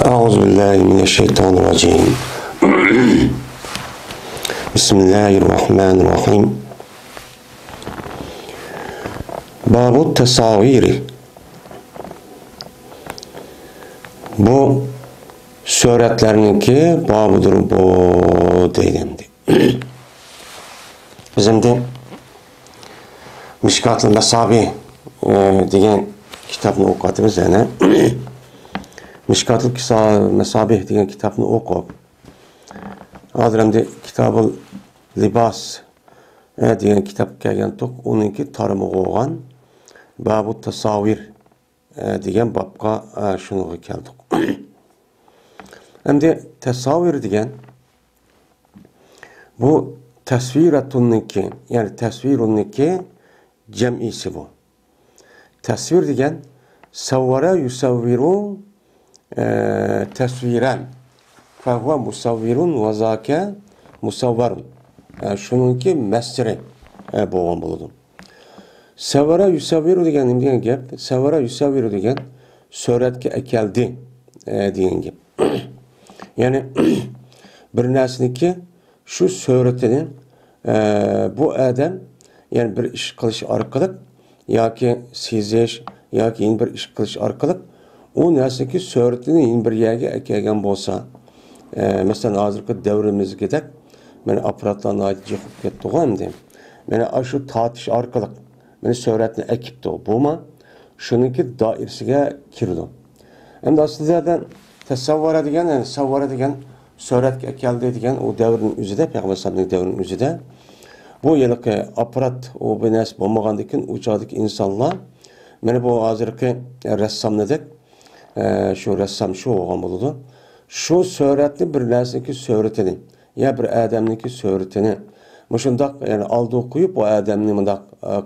Euzubillahimineşşeytanirracim. Bismillahirrahmanirrahim. Babu tesaviri. Bu suretlerinki babudur bu deyildi. Bizim de Mişkat-ı Mesabi degan kitobni o'qiyapmiz yana. Mişkat-ı Mesabih degan kitobni o'qib, hozir endi Kitab-ul Libas degan kitob kelgandik, uninki tarmog'i bo'lgan Babu tasavvur degan bobga shunga keldik. Endi tasavvur degan bu tasviratunki, ya'ni tasvirunniki jam'isi bu. Tasvir degan savvara yusavviru tasviran fahuva musavvirun va zaka musavvarun. Shuningki masdari bo'lgan bo'ladi. Savvara yusavviru degan nima degan gap? Savvara yusavviru degan suratga akeldi degan gap. Ya'ni bir narsaniki shu suratini bu odam yani bir ish qilish orqali yoki sezish yoki bir ish qilish orqali u narsadagi suratini bir yerga kelgan bo'lsa, masalan hozirgi davrimizga mana apparatlarni aytib ketdi-ku endi. Mana shu tortish orqali mana suratni akibdi. Bumi shuningki doirasiga kirdi. Endi aslida tasavvura degan, yani savvara degan suratga keldi degan o davrning o'zida, Payg'ambar sallallohu davrining o'zida bu yilqi apparat o binas bo'lmagandan u chog'dagi insonlar mana bu hozirgi rassomdek şu ressam şu olgan bo'ladi. Şu suratni bir narsaniki suratini ya bir odamniki suratini mushundaq yani oldiga qo'yib bu odamni bundoq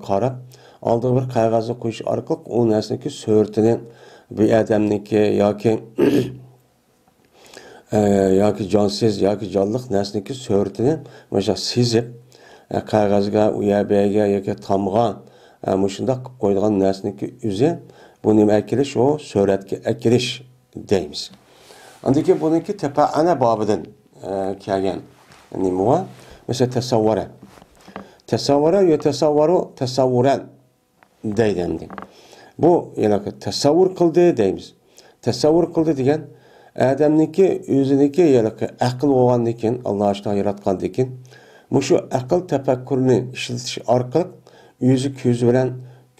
qarab oldiga bir qog'ozga qo'yish orqali u narsaniki suratini bir odamniki yoki jonsiz yoki jonliq narsaniki suratini mana sezib qog'ozga u yerga yoki tomga mushundaq qilib qo'yilgan narsaniki o'zi bu nima akilish, o suratga akilish deymiz. Andaki buniki tepaana babidan kelgan nima va mesela tasavvura. Tasavvura yo tasavvuru tasavvuran deydi endi. Bu yana tasavvur qildi deymiz. Tasavvur qildi degan odamniki o'ziniki yana aql bo'lgandan keyin Alloh ashtan yaratgandan keyin mushu aql tafakkurni ishlatish orqali o'zi ko'zi bilan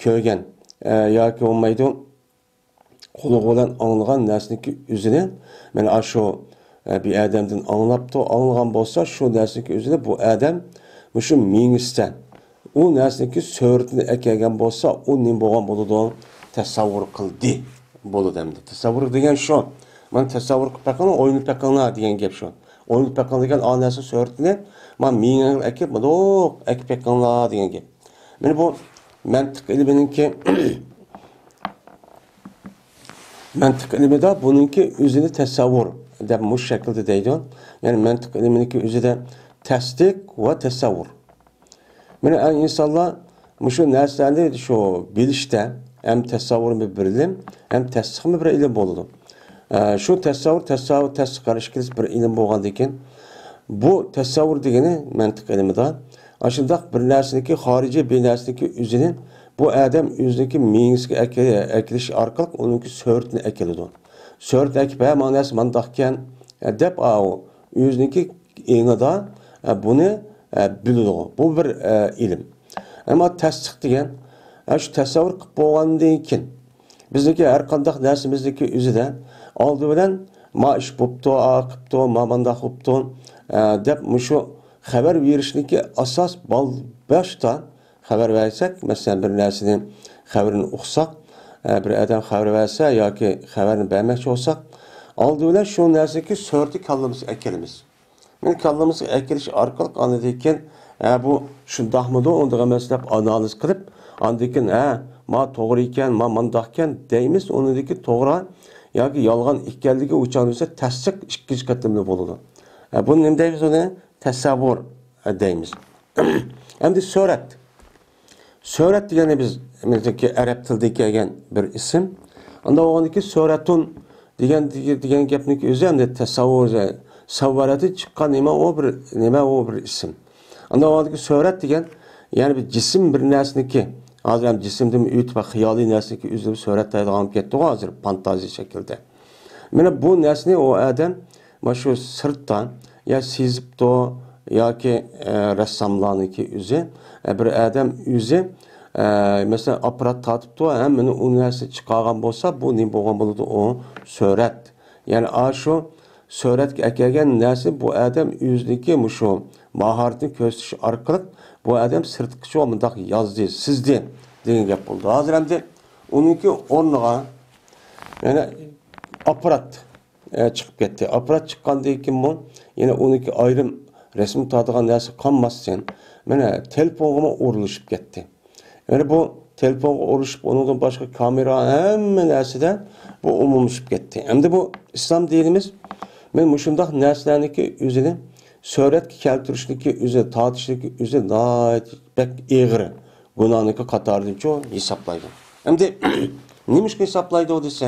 ko'rgan yoki olmaydi qo'li bilan anglagan narsaniki o'zini mana shu bir odamdan anglabdi, anglagan bo'lsa shu narsaniki o'zini bu odam shu mingisda u narsaniki suratini akelgan bo'lsa u nima bo'lgan bo'ladi? Tasavvur qildi bo'ladi endi. Tasavvur degan shu. Men tasavvur qilib baqani, o'ynab baqani degan gap shu. O'ynab baqani degan narsa suratini men mingiga akib, akib baqani degan gap. Mana bu mantiq ilminiki mantiq ilmida buningki o'zini tasavvur deb mush shaklda deydi. Yani mantiq ilminiki o'zida tasdiq va tasavvur. Mana insonlar mushu narsalarni shu bilishda hem tasavvur bir ilim, hem tasdiq bir ilim bo'ladi. Shu tasavvur tasdiq qilish bir ilim bo'lgandan keyin bu tasavvur degani mantiq ilmida aşındaq bir narsaniki xorijiy bir narsaniki o'zini bu odam o'ziniki mingisiga akilish orqali uningki suratini akiladi. Surat akib ma'nosi mandaqkan deb o'ziniki engida buni biladi. Bu bir ilm. Ammo tasdiq degan shu tasavvur qilib bo'lgandan keyin bizniki har qanday narsamizniki o'zida oldi bilan ma ish bo'pti, qilibdi, ma mandaq bo'pti deb mushu xabar verishniki asos başta xabar versak, mesela bir narsani xabarini o'qisak, bir adam xabar versa yoki xabarni bermoqchi olsak, oldi bilan shu narsaki suratni kallamizga akilamiz. Men kallamizga akilish orqali andan keyin bu shundaqmidi, unday emas deb analiz qilib, andan keyin ma to'g'ri ekan, ma mandaq ekan deymiz. Uningki to'g'ri yoki yolg'on ekanligi o'chanisa tasdiq ikkinchi qatimli bo'ladi. Buni nima deymiz uni? Tasavvur deymiz. Endi surat. Surat degani biz Arap tilida kelgan bir ism. Unda o'g'andaki suratun degan gapniki o'zi ham tasavvur savvarati chiqqan nima o bir ism. Unda oldiki surat degan ya'ni bir jism bir narsaniki hozir ham jismdan o'tib va xiyoliy narsaniki o'zini suratlaydigan olib ketdi hozir fantaziya shaklda. Mana bu narsani o odam mana shu sirtdan ya sezibdi yoki rassomlarniki o'zi bir odam o'zi mesela aparat tatibdi hemen o narsa chiqargan bo'lsa bu nima bo'lgan bo'ladi o surat. Yani shu suratga kelgan narsa bu odam o'ziniki shu mahoratni ko'rsatish orqali bu odam sirtqicha bundoq yozdi, sizdi degan gap bo'ldi. Hozir ham uniki o'rniga yana aparat chiqib ketdi. Aparat chiqqandan keyin bu yana uniki ayrim rasm tortadigan narsa qolmasdan mana telefonga urilishib ketdi. Yani bu telefonga urilishib, undan boshqa kamera hamma narsada bu umumlashib ketdi. Endi bu islom dinimiz men shundoq narsalarniki o'zini suratga keltirishniki o'zi tortishniki o'zi bek egri gunohniki qatoridan hisoblaydi. Endi nima ishga hisoblaydi desa,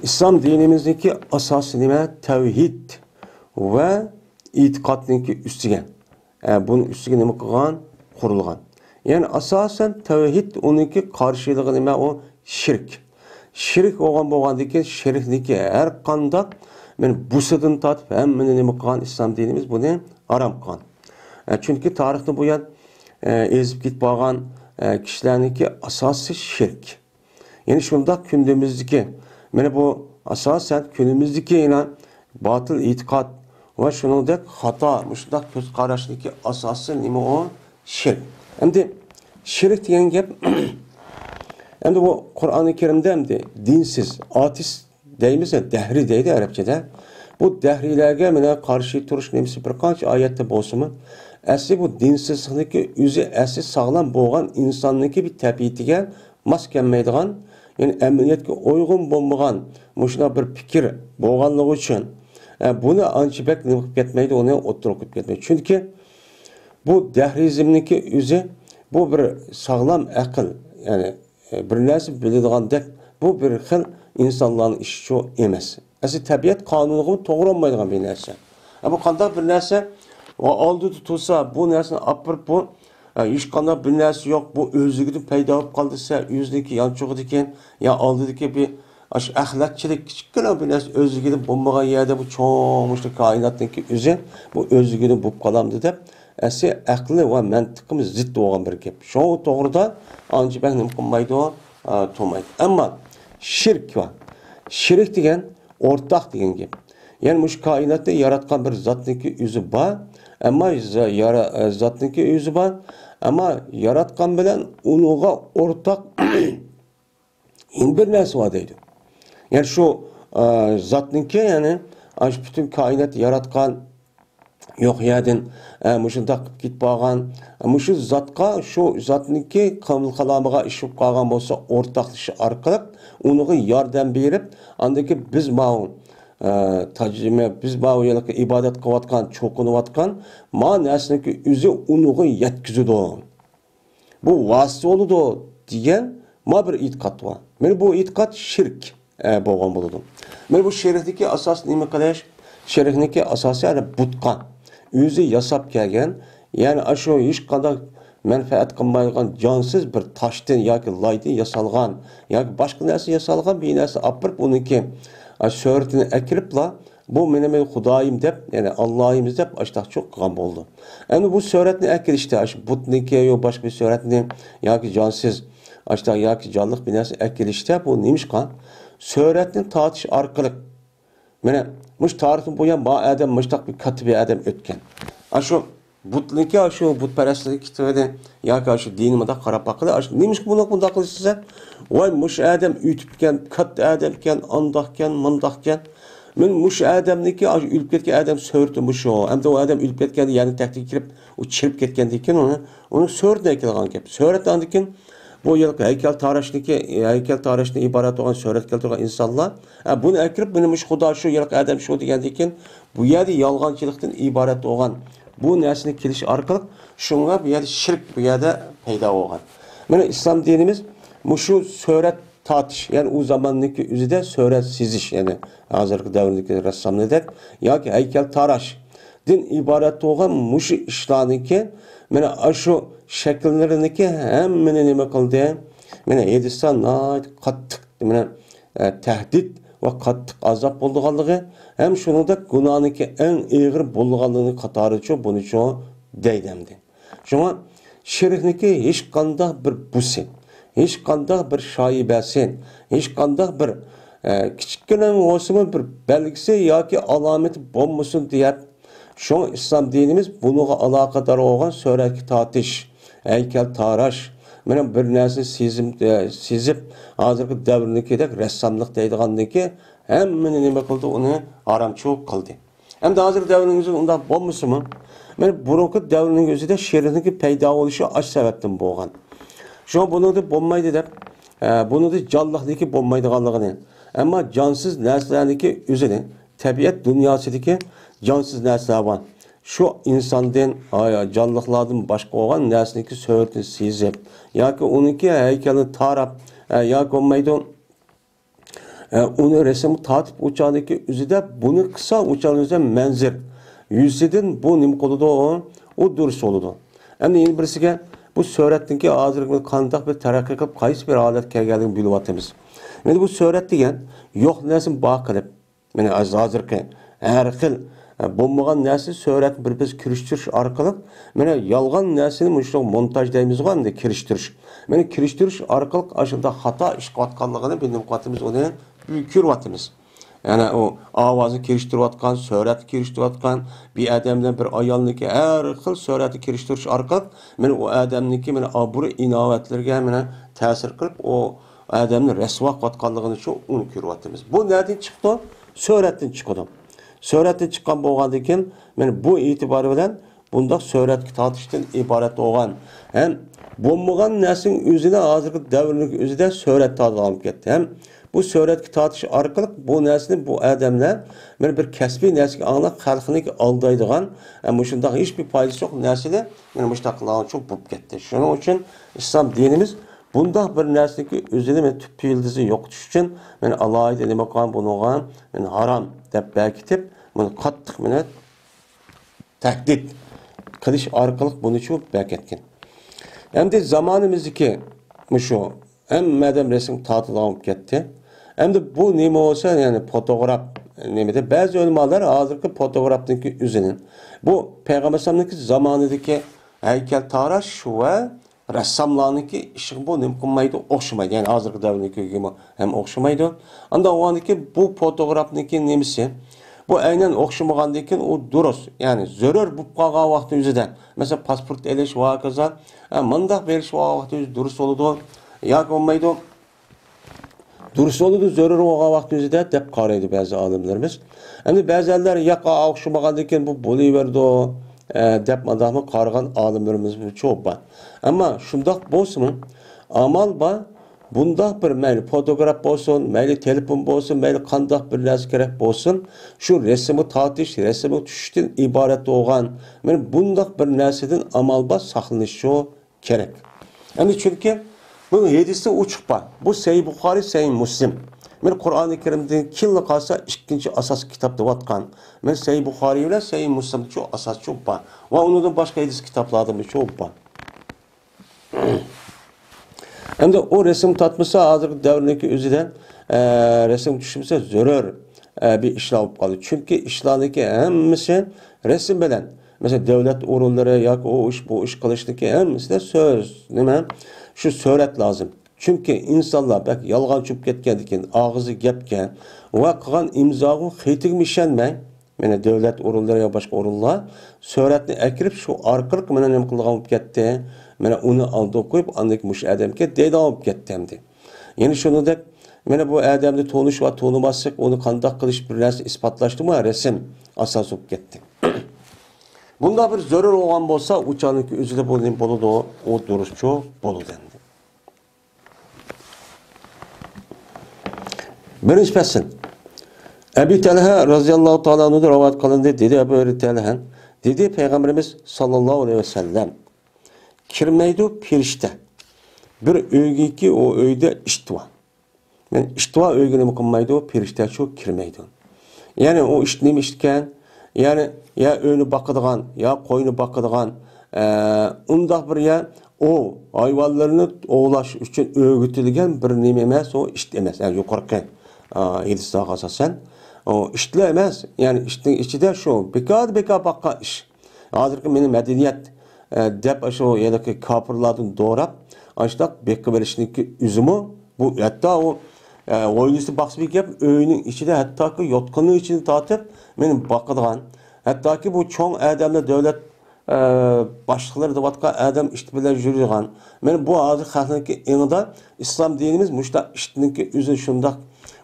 islom dinimizdagi asosi nima? Tavhid va e'tiqodniki ustiga. Buning ustiga nima qilgan? Qurilgan. Yani asasen tevhid onunki karşılığı nima o şirk. Şirk bo'lgandan keyin shirkniki har qanday men busidan tatib hammani nima qilgan islom dinimiz buni harom qilgan. Chunki tarixda bu yan ezib ketib qolgan kishilarniki asosi shirk. Yani shunda kundimizdagi mana bu asosan kunimizdagi yana batıl e'tiqod va shuningdek xato shunday ko'z qarashniki asosi nima o shirk. Endi shirk degan gap endi bu Qur'oni Karimda endi dinsiz, ateist deymiz, dahri deydi Arabchada. Bu dahriylarga mana qarshi turish nemisi bir qancha oyatda bo'lsa-mu, asli bu dinsizlikniki o'zi asli sog'lom bo'lgan insonniki bir tabiatiga mos kelmaydigan, ya'ni amaliyotga uyg'un bo'lmagan mushuna bir fikr bo'lganligi uchun buni anchibak nima qilib ketmaydi, uni o'ttirib ketmaydi. Chunki bu dahrizmniki o'zi bu bir sağlam aql, yani bir narsa biladigan bu bir xil insonlarning ishi emas. Asli tabiat qonuniga to'g'ri olmaydigan bir narsa. Bu qanday bir narsa oldi tutulsa, bu narsani apirib bu hech qanday bir narsa yo'q, bu o'zligidan paydo bo'lib qoldisa, o'zniki yanchug'idikan, ya oldidagi bir axlatchilik kichkina bir narsa o'zligidan bo'lmagan yerda bu cho'ng koinotniki o'zi bu o'zligidan bo'lib qolamdi deb asli aqli va mantiqimiz zid bo'lgan bir gap. Shu to'g'rida ancha bak nima qilmaydi, to'maydi. Ammo shirk va shirk degan o'rtaq degan gap. Ya'ni shu koinotda yaratgan bir zotniki o'zi bor, ammo zotniki o'zi bor, ammo yaratgan bilan unuga o'rtaq bir narsa bor deydi. Yani şu zotniki, yani bütün kainat yaratgan yo'q yerdan mushundaq qilib ketib qolgan, shu zotga shu zotniki qalamiga ishib qolgan bo'lsa o'rtaqlashish orqali uniga yordam berib, andaki biz biz ibodat qilayotgan, cho'qinayotgan ma narsaniki o'zi uniga yetkazadi. Bu vasita bo'ladi degan ma bir e'tiqod bor. Mana bu e'tiqod shirk bo'lgan bo'ladi. Mana bu shirkniki asos nima qilish? Shirkniki asosi butqa o'zi yasab kelgan, ya'ni shu hech qanday manfaat qilmaydigan jonsiz bir toshdan yoki loydan yasalgan yoki boshqa narsa yasalgan bir narsa apirib uniki suratini akiribla bu men xudoyim deb, ya'ni Allohimiz deb ashtaqchoq qilgan bo'ldi. Endi bu suratni akirishda shu butniki yo boshqa bir suratni yoki jonsiz ashtaq yoki jonliq bir narsa akirishda bu nimishqa suratni tortish orqali mana mush tarixdan bo'yan bu odam mushtaq bir katib odam o'tgan. Shu butniki shu butparastlik kitobida yoki shu dinimda qarab baqili nimish buni qilsa, voy mush odam o'tibgan, katta odam ekan, andoqkan, mundaqkan. Men mush odamniki o'lib ketgan odam so'rti mushu. Hamda u odam o'lib ketganda, ya'ni taktik kirib, u chirib ketgandan keyin uni so'rtdan kelgan gap. So'ratdan keyin bu yılki heykeltarishni iborat olan surat keltirgan insonlar buni akirib, buni xudo shu yilki odam shu degandan keyin bu yerda yolg'onchilikdan iborat bo'lgan bu narsani kelish orqali shunga bu yerda shirk bu yerda paydo bo'lgan. Mana islom dinimiz shu surat tartış. Yani o zamandaki üzüde suret siziş. Yani hazırki devrindeki ressam ne der? Ya ki heykel taraş. Din ibaret olan muşu işlarınki mene aşu şekillerindeki hem nime kıldı? Mene Hindistan qattiq mene tehdit ve qattiq azap bo'lganligi hem şunu da günahınki en ağır bo'lganligini qatori cho buni cho deydemdi. Şuna şirkniki hiç qandaq bir busi, hiç qandaq bir şaibasi, hiç qandaq bir kichkina olsun bir belgisi yoki alameti bo'lmasin deyap. Şuna İslam dinimiz bunuga alaqadar olan suratga tortish, heykel tarash, mana bir narsa sezib hozirgi davrnikidek rassomlik deydigandiki hammani nima qildi, uni haramchilik qildi. Hamda hozir davrimizda unday bo'lmasimi? Mana burungi davrning o'zida she'rniki paydo bo'lishi ash sababdan bo'lgan. Shu bunida bo'lmaydi deb, bunida jonliqniki bo'lmaydiganligini, ammo jonsiz narsalarniki o'zini tabiat dunyosidagi jonsiz narsalar var. Şu insandan, canlılardan başka olan nesneki söğütünü sezip, ya ki onunki heykelini tarap, ya ki olmaydı onu resmi tatip uçağındaki üzüde bunu kısa uçağın üzerinde menzir. Yüzüden bu nim koludu o durus oludu. Hem de yeni birisi ki bu söğütteki ağzırlıkını kandak bir terakki kılıp kayıs bir alet geldiğini bilvatımız. Yani bu söğüt diyen yok nesin bağ kılıp, yani hazırki her xil bo'lmagan narsa surat bir-biz kirishtirish orqali mana yolg'on narsani mushroq montaj deymiz-ku, endi kirishtirish. Mana kirishtirish orqali ashunda xato ish qilayotganligini bilib qotimiz, uni ko'ryapmiz. Yani o ovozni kirishtirayotgan, surat kirishtirayotgan, bir odamdan bir ayolniki har xil suratni kirishtirish orqali mana o odamniki mana obro' inovatlarga mana ta'sir qilib, o odamni rasvo qilayotganligini shu uni ko'ryapmiz. Bu nereden chiqdi? Suratdan chiqdi. Suratdan chiqqan bo'lgandan keyin men bu e'tibor bilan bundaq suratga tortishdan iborat bo'lgan ham bo'lmagan narsaning o'zini hozirgi davrning o'zida surat tortib ketdi. Ham bu suratga tortish orqali bu narsani bu odamlar men bir kasbiy narsaga anglab xalqini aldaydigan, ham shunday hech bir foydasi yo'q narsani men mushtaq qilgan bo'lib ketdi. Shuning uchun islom dinimiz bundaq bir narsaniki o'zini men tüp yildizi yo'qotish uchun men alohida nima qilgan bunuga men harom deb bekitib bunu qattiq meni tahdid qilish orqali buni shu bekitgan. Endi zamonimizdagi shu hammadan resim tortilib ketdi. Endi bu nima bo'lsa, ya'ni fotograf nimada ba'zi ulamolar hozirgi fotografniki o'zining bu payg'ambar sallallohu zamonidagi haykal tarash va rassomlarniki ishi bu nima qilmaydi, o'xshamaydi. Ya'ni hozirgi davrniki ham o'xshamaydi. Anda o'g'andiki bu fotografniki nimasi? Bu aynen o'xshamagandan keyin u durus, ya'ni zarur bo'lib qolgan vaqt o'zida. Mesela pasport elish va kaza, mundaq berish vaqt o'zi durus bo'ladi, yoki bo'lmaydi. Durus bo'ladi, zarur bo'lgan vaqt o'zida deb qaraydi ba'zi olimlarimiz. Endi ba'zilar yo'q o'xshamagandan keyin bu bo'laverdi deb madahmi qaragan olimlarimiz ko'p bor. Ammo shundoq bo'lsin, amal bor. Bunda bir mayli fotoğraf olsun, mayli telefon olsun, mayli qandaq bir narsa kerak olsun, şu resmi tortish, resmi tushishdan iborat bo'lgan. Men bundaq bir narsadan amalba saqlanishi kerak. Endi chunki bu hadisda uchiq bor. Bu Sahih Buxoriy, Sahih Muslim. Men Qur'oni Karimdan kimni qolsa ikkinchi asos kitob deyotgan. Men Sahih Buxoriy bilan Sahih Muslim shu asos shu bor. Va undan boshqa hadis kitoblarda shu bor. Hem de o resim tatması hazırki devrindeki özüden resim düşmese zarur bir işler olup kaldı. Çünkü işlerdeki hemmisi resim bilen. Mesela devlet orulları ya o iş bu iş kılıştaki hemmisi de söz. Nime? Şu suret lazım. Çünkü insanlar bak yalgan çöp ketkendikin, ağzı gepken ve kılan imzağı xeytigim işenmey. Yani devlet orulları ya başka orullar suretini ekirip şu arkalık menen nem kılgan olup ketti. Mene onu aldı koyup andaki muş adamke deydi alıp kettemdi. Yani şunu da mene bu adamda tonuş ve tonumazsak onu kandak kılış bir narsa ispatlaştı mı resim asas olup gitti. Bunda bir zarur olan bolsa uçağınki özüde boludu o duruşçu bolu dendi. Birinci fasıl. Ebu Talha radıyallahu ta'ala anhu rivayet kılındı dedi Ebu Talha dedi Peygamberimiz sallallahu aleyhi ve sellem kirmeydi pirişte. Bir öygeki o öyde işti var. Men iştiva öğrenimi kılmaydı, o perişte çok kirmeydi. Yani o iş neymi işken, yani ya öğünü bakıdığan, ya koyunu bakıdığan, undaq bir ya o hayvanlarını oğlaş üçün öğütülgen bir neymi emez, o iş emez. Yani yukarıki edisdağı asasen. O işli emez. Yani işin içi de şu, bekar bakka iş. Hazırki benim medeniyet dep aşağı yadaki kapırlardan doğrap, aştak bekka verişindeki üzümü, bu hatta o oyuncusu baksı gap öğünün içinde hatta ki yotkanlığı içinde tatıp benim bakıdığan, hatta ki bu çoğun adamla devlet başlıkları da vatka adam işte bilen jürigan. Men bu hazır halkındaki enida İslam dinimiz muşta iştinki üzün şundak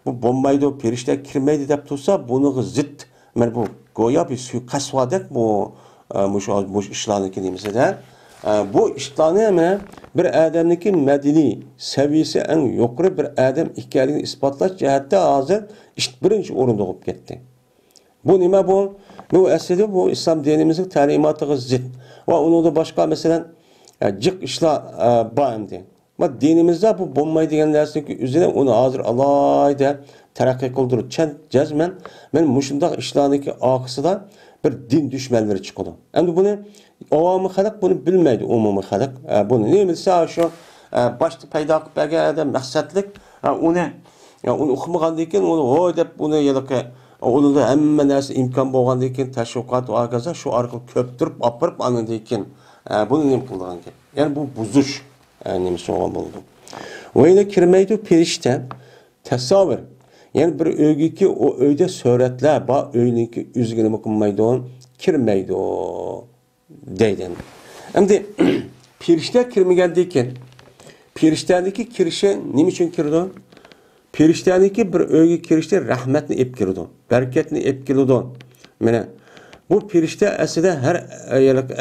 bu bombaydı perişte kirmeydi dep tursa bunu zıt men bu goya bir suikast vadek bu muş işlarındaki neyse de bu işlarını hemen bir adamdaki medeni seviyesi en yukarı bir adam hikayelerini ispatlaş cihette hazır işte birinci orunda olup gitti. Bu nima bu? Bu aslında bu İslam dinimizin talimatı zıt. Ve onu da başka mesela cık işler bağımdı. Ama dinimizde bu bombayı diyen dersindeki üzerine onu hazır alayda terakki kıldırır. Cezmen benim muşundaki işlerindeki akısı da bir din düşmanları çıkıyor. Hem bunu avamı halk bunu bilmeydi umumi halk. Bunu ne mesela şu başta payda belgede maksatlık onu okumagandan keyin onu o deb bunu yılki onun da hemen neresi imkan bolgandan keyin teşviqat va agaza şu arqılı köptürüp apırıp anından keyin bunu nima qilgan ekan. Yani bu buzuş nima so'gan bo'ldi. Oyuna kirmeydi perişte tasavvur. Yani bir öygüki o öyde suratlar ba öyniki üzgünü qilmaydi kirmeydi deydi. Endi perişte kirmagandan keyin periştedeki kirişe nima uchun kirdi? Periştedeki bir öğü kirişte rahmetini ep kirdi. Bereketini ep kirdi. Mene bu perişte aslında her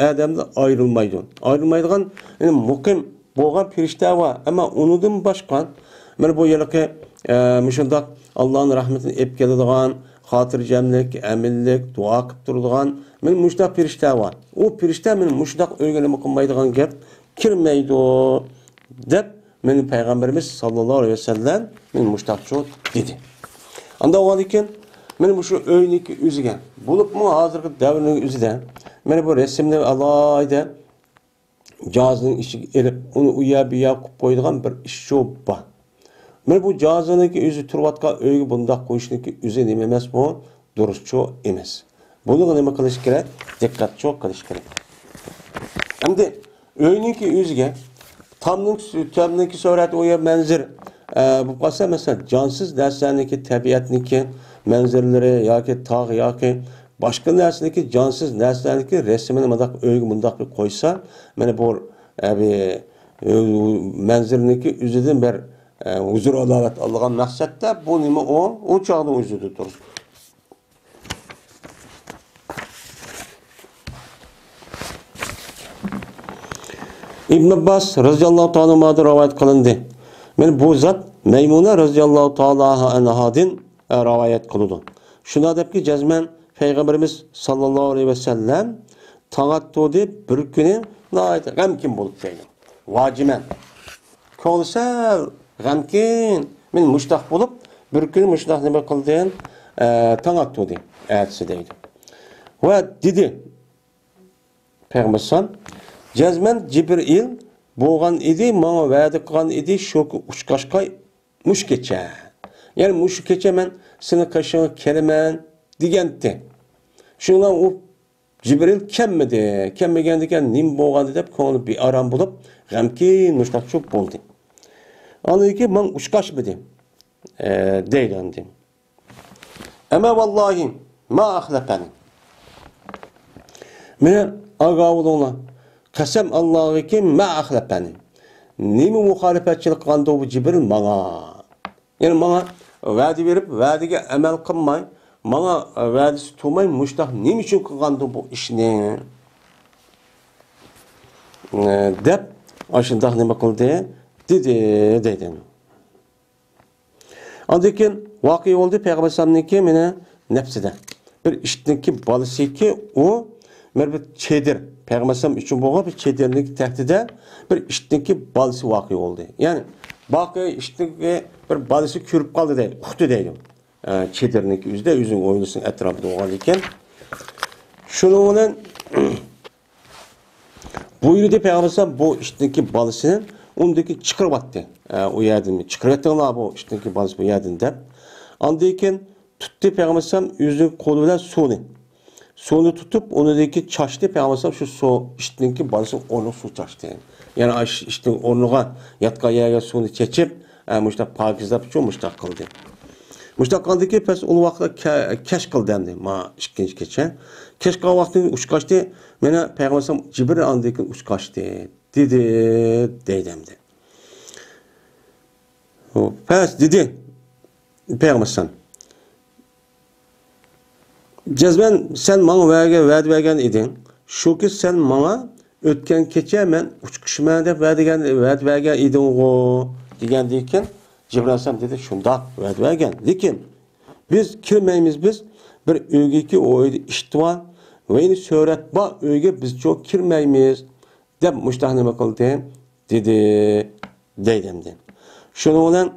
adamda ayrılmaydı. Ayrılmaydıgan yani mukim bolgan perişte var ama onundan başka mene bu yılki müşundak Allah'ın rahmetini ep kirdigan hatırcemlik, emillik, dua kıp durduğun men müştak perişte var. O perişte men müştak öğünü kılmaydıgan gap kirmeydi dep benim Peygamberimiz sallallahu aleyhi ve sellem men muştakçı dedi. Anda o iken men şu öyniki üzügen bulup mu hazırki davrının üzüden men bu resimde alayda cazının işi erip onu uya biya kup koyduğun bir iş şu ba. Men bu cazınınki üzü turvatka öygü bunda koyuşunki üzü nememez bu duruşçu emez. Bunu nima qilish kerak? Diqqatli qilish kerak. Endi öyniki üzüge Tamdaki surat o ya manzir. Bu qasa mesela cansız narsaniki tabiatniki manzirleri yoki tog' yoki boshqa narsaniki cansız narsaniki resmini mundaq öygü mundaq bir qo'ysa, mana bu manzirniki o'zidan bir huzur alovat olgan maqsadda bu nima o chog'da o'zida turibdi. İbn Abbas radıyallahu ta'ala anhu'dan rivayet kılındı. Men bu zat Meymuna radıyallahu ta'ala anhadan rivayet kıldı. Şuna depki cezmen Peygamberimiz sallallahu aleyhi ve sellem tagattu deb bir kuni nayet gamkin bolup deydi. Vacimen. Kolsal gamkin men mushtaq bolup bir kuni mushtaq nima qildi? Tagattu deb aytsa deydi. Va dedi Peygamber Cezmen Cibril boğan idi, bana vədi qılan idi, şoku uçqaşqa muş keçə. Yani muş keçə mən seni kaşığı kelimən digəndi. Şundan o Cibril kemmedi. Kemmegəndikən nim boğandı deyip, konu bir aram bulup, qəmki nuşlaq çok boldu. Anladı ki, mən uçqaş bidi. Deyləndi. Əmə vallahi, ma ahləpəni. Mənə ağavul ona. Qasam Allah'a ki ma ahlapani. Nimi muhalefetçilik qandı bu Cibril bana. Yani bana vaadi verip vaadiga amel qilmay, bana vaadisi tutmay muştaq nima uchun qilgandi bu ishni? Deb ashundaq nima qildi? Dedi. Ondan keyin voqea bo'ldi Payg'ambar sallallohu meni nafsida. Bir ishniki bolasiki u bir çedir. Peygamber üçün boğa bir çedirlik tehdide bir işteki balsı vakı oldu. Yani Bakı işte bir balisi körüp kaldı deydi. Uxtu deydi. Çedirniki yüzde yüzün oylusun etrafında oğan iken. Şunun bilen buyurdu Peygamber bu işteki balısını ondaki çıkarıp attı. O yerden çıkarıp bu işteki balısı bu yerden de. Andayken tuttu Peygamber yüzün koluyla suyunu. Suyunu tutup onundaki çaştı Peygamber şu su işteki balısın onu su çaştı. Yani işte onuğa yatka yerge suyunu çekip müştak pakizlap çok müştak kıldı. Müştak kaldı ki pes o vaxtda keş kıldı endi. Ma ikinci keçe. Keş kal vaxtında uçkaçtı. Mene Peygamber Cibril andayken uçkaçtı. Dedi deydemdi. O pes dedi Peygamber Cezben sen bana vəd vergen idin. Şu ki sen bana ötken keçe men uçkuşuma dep vəd vergen idin o degan deyken Cibril Aleyhisselam dedi şunda vəd vergen. Lekin biz kirmeyimiz biz bir öygeki o öyle iştivan ve yine söhret ba öyge biz çok kirmeyimiz dep müştahneme kıldı dedi deydemdi. Şunu olan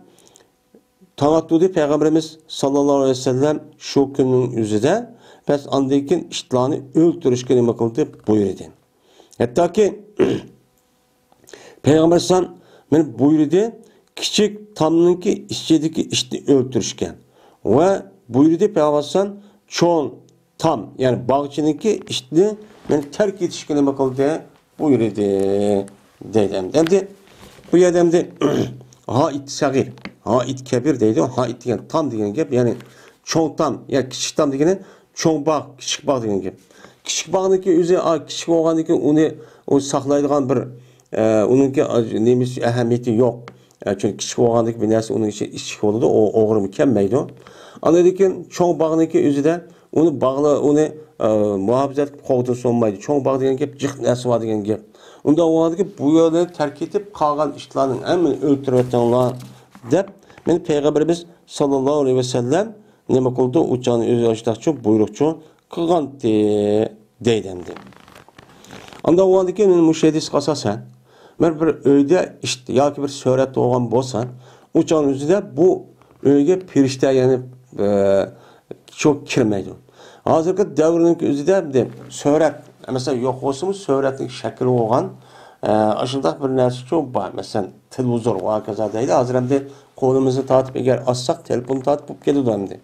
Tavattudi Peygamberimiz sallallahu aleyhi ve sellem şu günün yüzüde pes andayken iştihlanı öldürüşke nime kıldı buyurdu. Hatta ki Peygamber sallallahu aleyhi buyurdu küçük tamınınki işçedeki işti öldürüşken ve buyurdu Peygamber sallallahu çoğun tam yani bağçınınki işti beni terk etişke nime kıldı buyurdu dedim. Demdi bu yerdemdi haid sagir haid kebir deydi. Haid degan tam degan gap, yani çoğ tam, yani kichik tam degani çoğ bağ, kichik bağ degan gap. Kichik bağniki o'zi kichik bo'lgandan keyin uni saqlaydigan bir uningki nemisi ahamiyati yo'q. Chunki kichik bo'lgandan keyin bir narsa uning ichi ichki bo'ladi, o o'g'rimi kelmaydi. Andan keyin çoğ bağniki o'zida uni bog'la, uni muhofazat qilib qo'ydi so'nmaydi. Çoğ bağ degan gap jiq narsa bor degan gap. Unda o'g'adiki bu yerni tark etib qolgan ishlarning hammani o'ltirib o'tganlar deb men Peygamberimiz sallallahu aleyhi ve sellem nima qildi? Uçağını o'zi ochdiqchi buyruqchi qilgan deydimdi. Anda o'g'adiki men mushedis qasasan men bir uyda işte yoki bir suratda olgan bo'lsan, uçağın o'zida bu uyga firishta yani çok kirmaydi. Hozirgi davrning o'zida deb surat mesela yo'q bo'lsa-mu suratning shakli olgan aşındaq bir narsa çok var. Mesela televizor va kaza deydi. Hozir hamda qo'limizni tortib agar olsak telefonni tortib bo'lib ketadi hamda.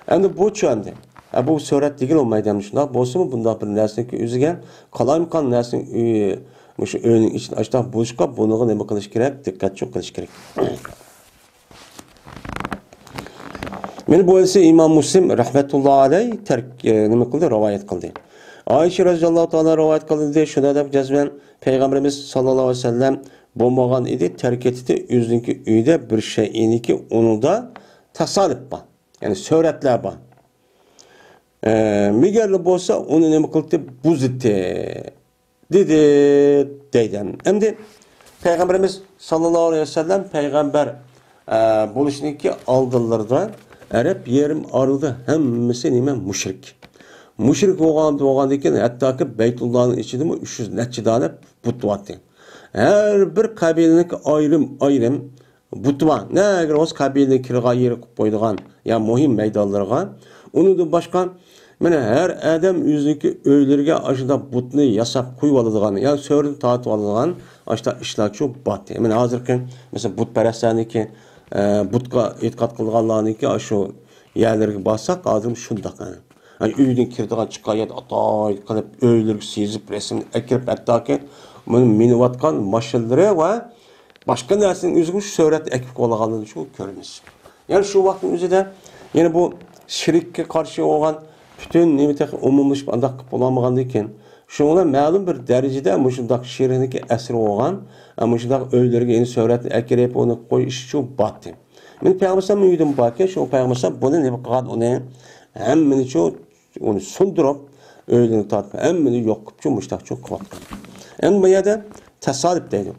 Endi bu cho'ndi. Bu surat degan olmaydi hamda shundoq bo'lsa-mu bundaq bir narsaniki o'ziga qalayimqon narsaning o'sha uyning ichini ashtaq bo'lishqa buniga nima qilish kerak? Diqqat qilish kerak. Meni bu ise İmam Muslim rahmetullah aleyh nima qildi? Rivoyat qildi. Ayşe radhiyallohu ta'ala rivoyat qildi. Shunda deb jazman Peygamberimiz sallallahu aleyhi ve sellem bo'lmagan edi, terk etdi. O'ziniki uyda bir şeyiniki onu da tasalip bor. Yani suratlar bor. Migarli bo'lsa uni nima qildi? Buzdi. Dedi deydim. Endi Peygamberimiz sallallahu aleyhi ve sellem peygamber bo'lishniki oldinlarda Arab yerim arıldı hemmisi nima mushrik. Mushrik bo'lgandan keyin hattoki Baytullohning ichida 300 necha dona but bor. Her bir qabilaniki ayrim but bor. Nega o'z qabilaga kirgan yeri qilib qo'ydigan, ya muhim maydonlarga. Undan boshqa mana her adam o'ziniki uylariga ashunda butni yasab qo'yib oladigan, ya so'rini tortib oladigan ashta ishlar çok bor. Mana hozirgi mesela butparastlarniki butga e'tiqod qilganlarniki shu yerlarga borsak, hozir shundaq. Yani uydan kirdigan chiqayat atoy qilib uylarga sezib resimni akirib hattoki buni miniyotgan mashinalari va boshqa narsaning o'ziga shu surat akib qolganligini shu ko'ramiz. Yani shu vaqtning o'zida yana bu shirkka qarshi bo'lgan butun nima umumlashib andaq qilib bo'lmagandan keyin shunga ma'lum bir darajada mushundaq shirkniki asri bo'lgan, mushundaq uylarga yana suratni akirib uni qo'yish shu batdi. Men Peygamberimiz uydan borgan, shu Peygamberimiz buni nima qilgan, uni hammani shu onu sundurup öğleni tartma. Emmini yok qilib müştaq çok qilib. Endi bu yerda tasalip deydi.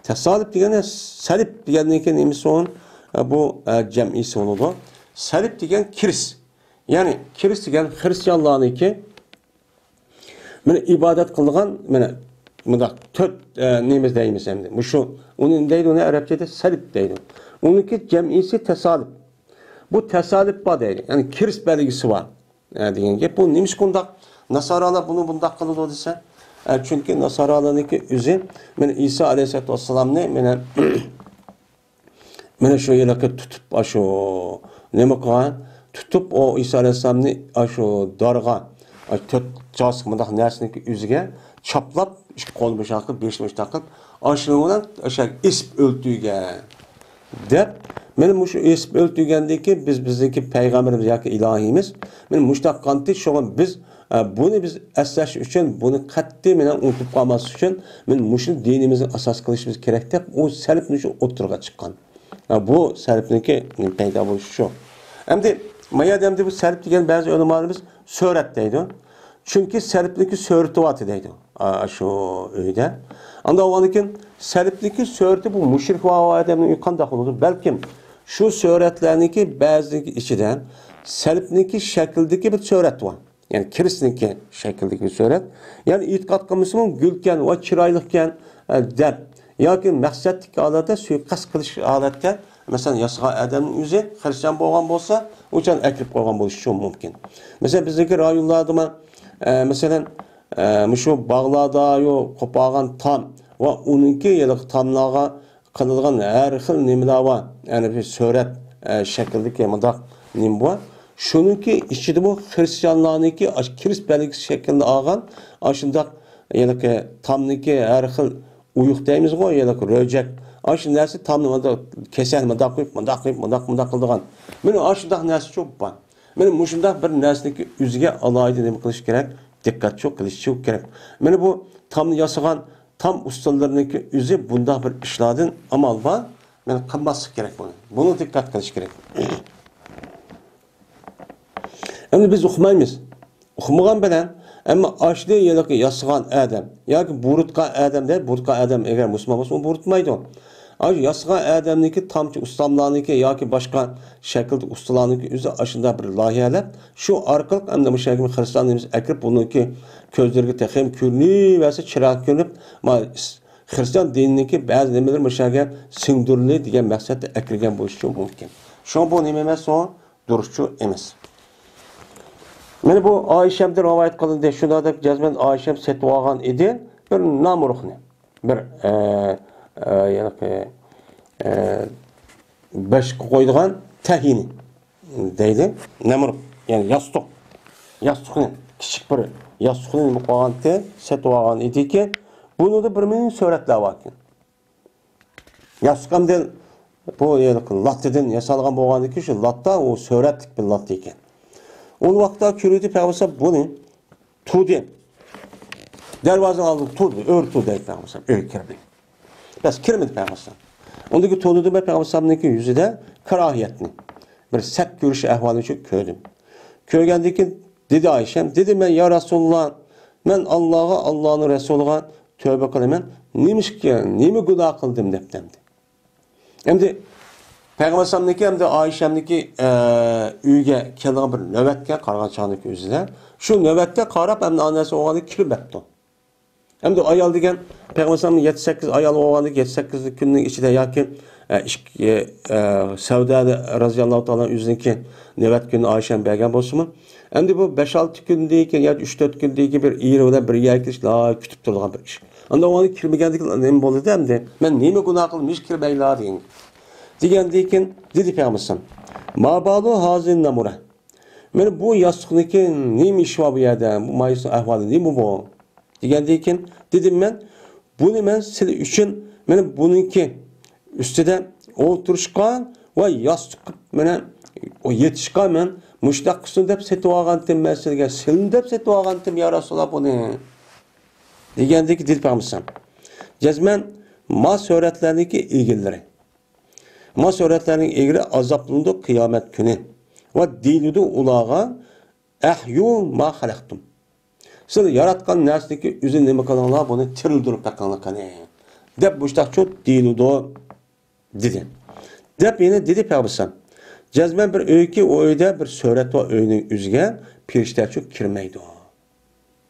Tasalip degani salib degandan nemisi on bu jam'isi bo'ladi. Salib degan kiris. Yani kiris degan xristianlarniki mana ibodat qilgan, mana Bundaq to'rt nemiz deymiz endi. Mushu uning deydi, uni arabchada salib deydi. Uniki jam'isi tasalib. Bu tasalib bor deydi. Ya'ni kirs belgisi var. Degan gap. Bu nemish bundaq? Nasaralar bunu bundaq qiladi desa, chunki nasaralarniki o'zi men Isa alayhisolatu vassalamni mana shu yerga tutib shu nima qilgan? Tutib o Isa alayhisolamni shu dorga to'rt jos bundaq narsaniki o'ziga chaplab qo'l boshaqib, besh boshaqib, ashuni bilan o'sha isp o'ltirgan. Deb men shu isp o'ltirgandiki bizniki payg'ambarimiz yoki ilohimiz men mushtaq qanti shug'un biz buni biz aslash uchun, buni qat'iy bilan unutib qolmaslik uchun men mushul dinimizni asos qilishimiz kerak deb u salibni shu o'tirga chiqqan. Bu salibniki paydo bo'lishi shu. Endi mayadamda bu salib degan ba'zi ulamolarimiz surat deydi. Chunki salibniki surati var deydi. Şu uyda. Anda olanıkin salibniki surati bu mushrik va odamning qanday bo'ladi? Balkim shu suratlarniki ba'zi ichidan salibniki shakldagi bir surat var. Yani kirisniki shakldagi bir surat. Yani e'tiqod qilmasam gulkan va chiroylikan deb yoki maqsadlik holatda suiqasd qilish holatda mesela yasg'a odamning o'zi xristian bo'lgan bo'lsa, o'chan akrib qo'ygan bo'lishi mumkin. Mesela bizdeki rayonlarda mesela şu bağlarda yo qo'polgan tam va uninki yiliq tamlarga qiladigan har xil nimalar bor. Yani bir surat shakldagi mundaq nim bor. Shuningki ichida bu xristianlarniki kirist belgisi shaklida olgan, shundaq yiliq tamniki har xil uyuq deymiz-ku, yiliq rojak. Shu narsa tamni kesal mundaq qildigan. Meni shundaq narsa ko'p bor. Meni mushundaq bir narsaniki o'ziga alohida nima qilish kerak? Dikkat çok kilish kerak. Mana bu tamni yasagan tam ustalarınki o'zi bunda bir ishlardan amal bor. Men qilmaslik kerak buni. Buni dikkat qilish kerak. Endi biz o'qimaymiz. O'qimagan bilan ammo ashli yiliqi yasagan odam yoki burutqa odam der, burutqa odam agar musulmon bo'lsa, u burutmaydi. Yasagan odamniki tamchi ustamlarniki yoki boshqa shaklda ustalarniki o'zi ashunda bir loyihalab, shu orqali hamda mushakil xristianimiz akrib buniki ko'zlariga taxim ko'rinib, chiroq ko'rinib, xristian dininiki ba'zi nimalar mushaga singdirli degan maqsadda akirgan bo'lishi mumkin. Shu bu nima emas, o duruşçu emas. Mana bu Oyshamda rivoyat qilindi. Shunda deb jazman Oysham setib olgan edi bir namruhni. Bir yani beş qo'ydigan tahini deydi. Namruh yani yastık. Yastıkni kichik bir yastıkni nima qo'yganda setib olgan ediki, buni da bir ming suratlar bor ekan. Yastıkda bu lattidan yasalgan bo'lgandiki, shu latta o suratlik bir latta ekan. O vaqtda ko'rdi Peygamber buni tudi. Darvozani oldi tudi, o'rtu deydi Peygamber. Öy kirdi. Bas kirmedi Peygamber. Ondaki tudi da Peygamber'ningki yuzida karahiyatni bir sak ko'rish ahvolini shu ko'rdim. Ko'rgandiki dedi Ayşem, dedi men ya Rasulullah, men Allohga, Allohning Rasuliga tövbe qilaman. Nima gunoh qildim debdi. Endi Peygamber'ningki hem de Ayşem'ningki uyga kelgan bir navbatga qarag'an chaqniki o'zida. Shu navbatga qarab hem de onasi o'g'li kirib ketdi. Hem de ayol degan Peygamber'ning 7-8 ayol o'g'li 7-8 kunning ichida yoki Savda radhiyallohu ta'ala o'ziniki navbat kuni Ayşem bergan bo'lsa-mu, endi bu 5-6 kundagi yoki 3-4 kundagi bir eri bilan bir yakishla kutib turgan bir ish. Unda o'g'li kirmagandek nima bo'ldi endi? Men nima gunoh qildim, hech kirmaylar degan. Degandikin dedi Peygamber: "Mabalu hazin namura." Men bu yastıqniki nima ish var bu yerda? Bu mayus ahvoli nima bu? Degandikin dedim bunu men siz uchun men buniki ustida o'tirishqa va yastıq meni o yetishqa men mushtaq qilsin deb setib olgandim, men sizga silin deb setib olgandim ya Rasululloh buni. Degandiki dedi Peygamber: "Jazman ma suratlarniki egillari. Ma suratlarning egri azoblandı qiyomat kuni va deyildi ularga ahyu ma xalaqtum. Siz yaratgan narsaniki o'zi nima qilinglar, buni tirildirib taqinglar qani deb mushtaqcho deyildi dedi. Deb yine dedi Peygamber: "Jazman bir uyki o uyda bir surat va uyning o'ziga perishtachi kirmaydi."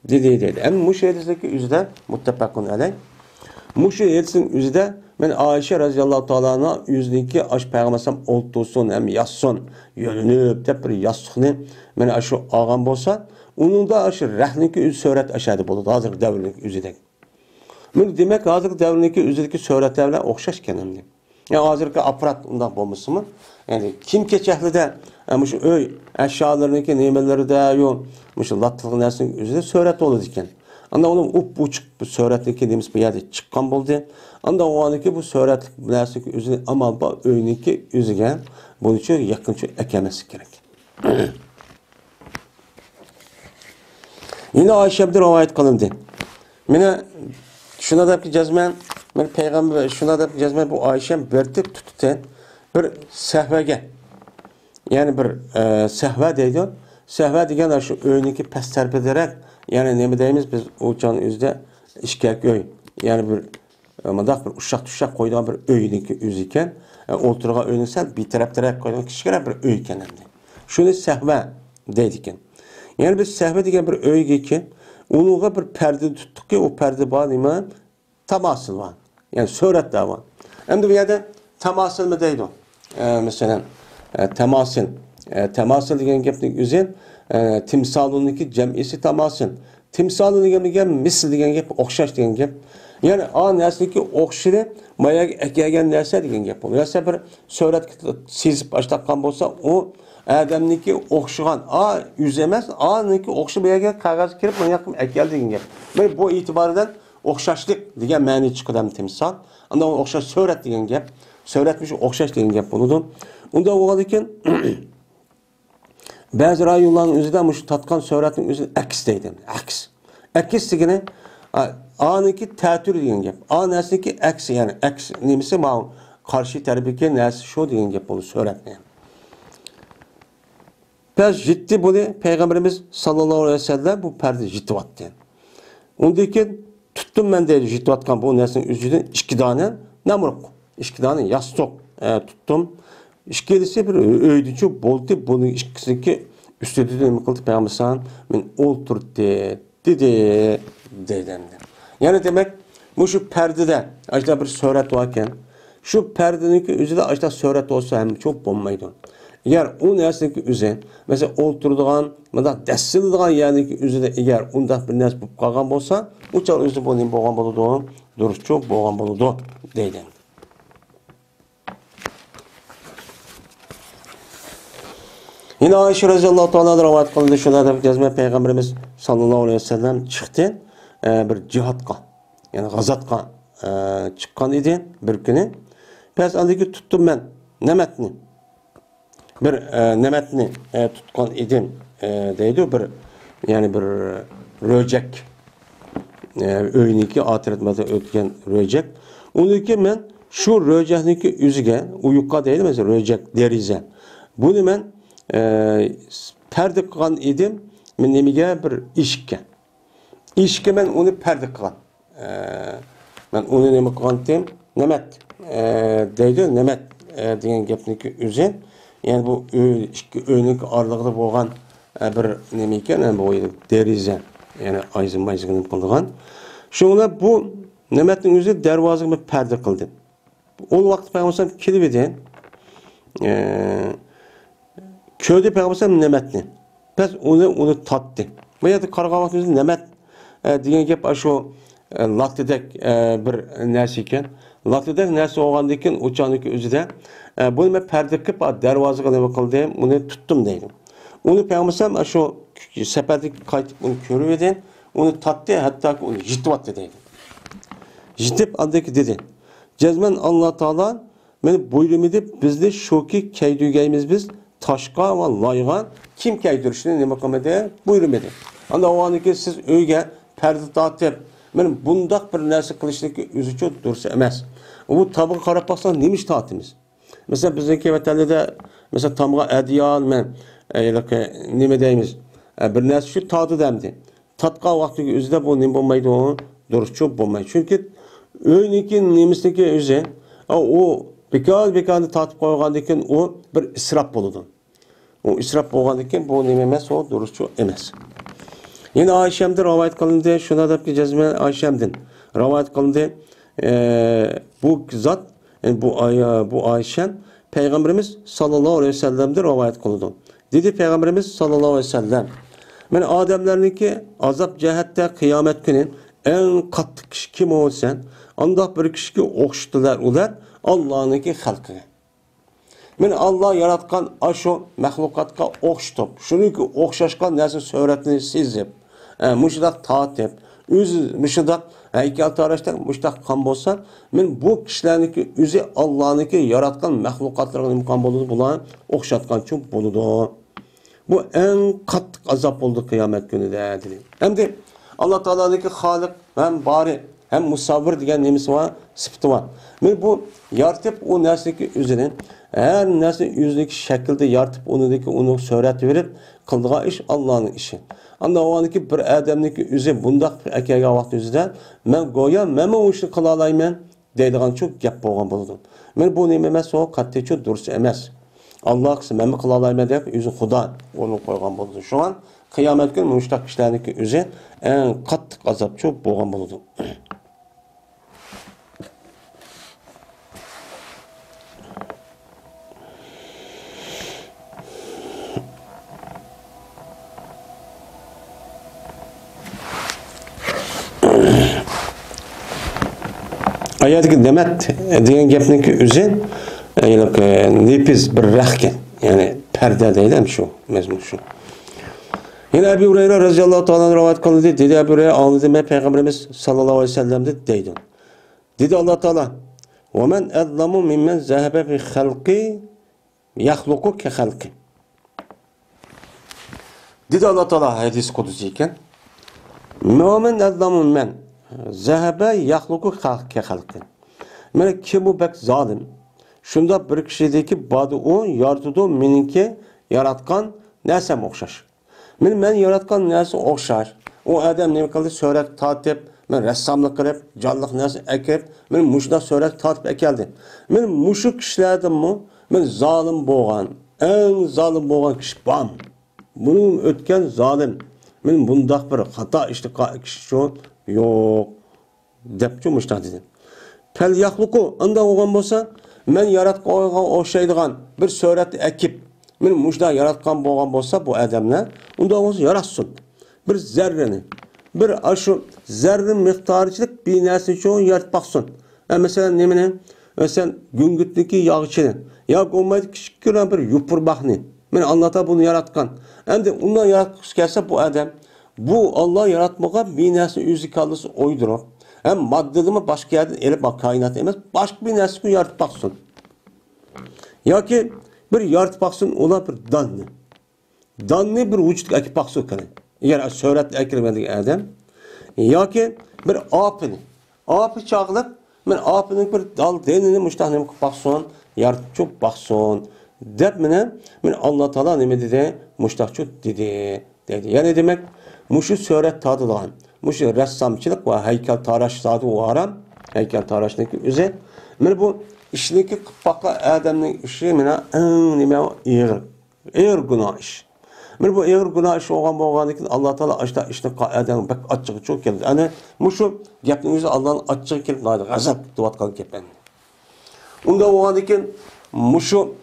dedi. Hem muş hadisdeki üzüde muttefakun aleyh. Muş hadisin üzüde men Ayşe radhiyallohu ta'ala'na yüzdeki aş peygambersem oltusun hem yassın yönünüp dep bir yastıqni men aşı algan bolsa onun da aşı rahniki üz surat aşadı boludu hazır davrindeki üzüdek. Men demek hazır davrindeki üzüdeki suratlar bilan o'xshash ekan. Yani hazırki aparat undan bolmasımı? Yani kim keçehlide şu öy eşyalarındaki nimeleri de yok. Şu latlık nersinin üzerinde surat olur diken. Anda onun uçuk bu suratdaki neyimiz bir yerde çıkan buldu. Anda o anki bu suratlık nersinin üzerinde amal bu öyneki üzüge bunun için yakınca ekemesi gerek. Yine Ayşe bir rivayet kılındı. Mine şuna da ki cezmen men peygamber şuna da cezmen bu Ayşe vertip tuttu bir sehvege. Yani bir sehve deydi. Sehve degan şu öyneki pes terp ederek yani ne deyimiz biz o can üzde işkek öy. Yani bir madaq bir uşaq qoyduğun bir öyneki üz iken olturğa öynüsel bir taraf qoyduğun kişiler bir öy eken. Şunu sehve deydi iken. Yani biz sehve degan bir öy iken onunla bir perde tuttuk ki o perde bağlı mı tamasıl var. Yani surat da var. Hem de bir yerde tamasıl mı deydi o? Mesela temasıl. Temasıl degan gapning üzün timsalındaki cem'isi temasıl. Timsalı degan misl degan gap o'xshash degan gap. Yani a narsaki o'xshini maya ekegen narsa degan gap bo'ladi. Yasa bir surat sezib başlaqqan bo'lsa, o adamniki o'xshagan a yüz emas, a'niki o'xshib yaga qog'oz kirib mana yoqqa ekel degan gap. Mana bu e'tibordan o'xshashlik degan ma'no chiqadi timsal. Unda o'xshash surat degan gap. Suratmish o'xshash degan gap bo'ladi. Unda o'g'il ekan bazı rayonların özüden şu tatkan suratın özü aks deydi. Aks. Aks degene aniki tətür degan gap. A nəsniki aks yani aks nemisi ma karşı tərəfdəki nəsi şu degan gap olur suratni. Pes ciddi bunu Peygamberimiz sallallahu aleyhi ve sellem bu perde ciddi vatdı. Ondaki tuttum ben deydi ciddi vatkan bu nəsnin üzüden iki tane namruk. İki tane yastık tuttum. İşkelisi bir öydücü boldu. Bunun işkisindeki üstüde de mi kıldı Peygamber sallallahu men oturdu dedi. Yani demek bu şu perdede açta bir surat varken şu perdeninki üzerinde açta surat olsa hem çok bombaydı. Eğer o nesneki üzerinde mesela oturduğun mesela destildiğin yerdeki üzerinde eğer onda bir nes bu kalgan olsa uçar üzerinde bunun boğan boludu. Duruşçu boğan boludu dedi. Yine Ayşe radhiyallahu ta'ala rivayet kıldı. Şuna da cezme Peygamberimiz sallallahu aleyhi ve sellem çıktı. Bir cihatqa, yani gazatqa çıkkan idi bir günü. Pes andaki tuttum ben nemetni. Bir nemetni tutkan idim deydi. Bir yani bir röcek. Öyniki ahiretmede ötken röcek. Ondaki ben şu röcekniki üzüge uyukka değil mesela röcek derize. Bunu ben perde kılan idim. Men nemige bir işke. İşke ben onu perde kılan. Ben onu neme kılan deyim. Nemet deydi. Nemet deyen gapniki üzün. Yani bu öynük arlıqda bolğan bir nemeken. Yani bu derize. Yani ayzın bayzığını kıldıgan. Şoňla bu nemetning üzü dervazıga bir perde kıldı. O vaqt Peygamber kelip edi. Köyde Peygamber nemetni. Pes onu tattı. Bu yerda qarğan vaqt üzü nemet degan gap aşo latidek bir narsa ekan. Latidek narsa olgandan keyin uçaniki özüde bunu men perde qilib darvozaga nima qildim, uni tutdim deydi. Onu Peygamber aşo seperdeki qaytib uni ko'rib edi, uni tattı, hatta uni jitibdi deydi. Jitib andaki dedi. Cezmen Allah Taala meni buyurmadi bizni şoki keydügeymiz biz taşqa ve laygan kim keydürüşünü nima qilmadi buyurmadi. Anda o anki siz öyge perde tatib men bundaq bir narsa qilishlikka o'zi uchun dursa emas. Bu tabiga qarab baksan nemish tatimiz. Mesela bizdeki vatanlarda mesela tamga adiyan men nima deymiz? Bir narsa şu tadı demdi. Tatqa vaqtiga o'zida bu nima bo'lmaydi, o duruşçu bo'lmaydi. Chunki öyniki nemisniki o'zi o bekar tatib qo'ygandan keyin o bir isrof bo'ladi. O isrof bo'lgandan keyin bu nima emas, o duruşçu emas. Yine Ayşem'de rivayet kılındı. Şuna da ki cezmen Ayşem'den rivayet kılındı. Bu zat yani bu Ayşen Peygamberimiz sallallahu aleyhi ve sellem'de rivayet kılındı. Dedi Peygamberimiz sallallahu aleyhi ve sellem. Men adamlarniki azap cihette kıyamet günü en katlı kişi kim olsan, andaq bir kişiga o'xshatilar ular Allah'niki xalqiga. Men Allah yaratgan aşo mahlukatga o'xshatib, shuniki o'xshashgan narsa suratini sezib, mushundaq tatib, o'zi mushundaq haykaltarashda mushundaq qon bo'lsa, men bu kishilarniki o'zi Allah'niki yaratgan mahlukatlarga imkon bo'ladi, bular o'xshatgan uchun bo'ladi. Bu en qattiq azap oldu kıyamet günü de dedi. Hem de Allah Teala'daki Halik hem bari hem musavvir degan nemesi var, sıfatı var. Men bu yaratıp o nesneki üzerine her nesne yüzdeki şekilde yaratıp onu surat verip kıldığı iş Allah'ın işi. Anda o anki bir adamniki üzeri bundaq bir akaga vaqt üzerinde men goya men o işni qila olayman deydigan çok gap bo'lgan bo'ldi. Men bu nima emas, o qattiq durus emas. Allah kısa men qila olayman deb o'zi Xudo onu qo'ygan bo'ldi. Şu an kıyamet günü müştak kişilerniki o'zi en qattiq azap çok bo'lgan bo'ldi. Ayetki demet degan gapniki o'zi nepiz bir rahken yani perde deyilem şu mezmun şu. Yine Ebu Hureyre radıyallahu ta'ala rivayet kılındı. Dedi Ebu Hureyre anladı ben Peygamberimiz sallallahu aleyhi ve sellem deydi. Dedi Allah Teala وَمَنْ اَظْلَمُ مِمَّنْ ذَهَبَ فِي خَلْقِ يَخْلُقُ كَخَلْقِ. Dedi Allah Teala hadis kudüsüyken وَمَنْ اَظْلَمُ مِمَّنْ ذَهَبَ يَخْلُقُ كَخَلْقِ. Yani ki bu bek zalim. Şunda bir kişideki badı o yaratıdı meninki yaratkan nesem okşaş. Men yaratkan nesi okşaş. O adam ne kıldı söylek tatip, men ressamlık kılıp, canlılık nesi ekip, men muşda söylek tatip ekeldi. Men muşu kişilerdim mi? Men zalim boğan, en zalim boğan kişi bam. Bunun ötken zalim. Men bundak bir hata işte kişi şu yok. Depçu muşda dedim. Pel yakluku anda oğan bolsa, men yaratqanға o'xshaydigan bir suratni ekip, men muşda yaratgan bo'lgan bo'lsa bu odamlar, unda o'zi yaratsin. Bir zarrani, bir aşu zarrin miqdorichilik bir narsa uchun yaratmoqsin. Masalan, nemini? Masalan, gungutniki yog'chini, yoki bo'lmaydi kichkina bir yupurmoqni. Men Allohta buni yaratgan. Endi undan yaratqisi kelsa bu odam, bu Allah yaratmagan bir narsa o'zi kallasi o'ydirib hem maddedimi başka yerden elip bak kainat emez, başka bir nesli yaratmaksın. Ya ki bir yaratmaksın ola bir danlı. Danlı bir vücut ekip baksın kanı. Eğer suratla ekirmedik adam. Ya ki bir apını. Apı çağılıp, ben apının bir dal denini müştahnem baksın, yaratıcı baksın. Dep mine, ben Allah Teala ne dedi? Müştahçı dedi. Yani demek, muşu surat tadılan. Muşu ressamçılık ve heykeltaraş zadı varan heykeltaraşniki üzeri. Men bu işniki bakka adamın işi mena nime ağır günah iş. Men bu ağır günah iş olgan için Allah Teala açta işni adam bak açığı çok geldi. Yani muşu gapning o'zi Allah'ın açığı kelip naydı gazap qilayotgan gap. Unda olgan için muşu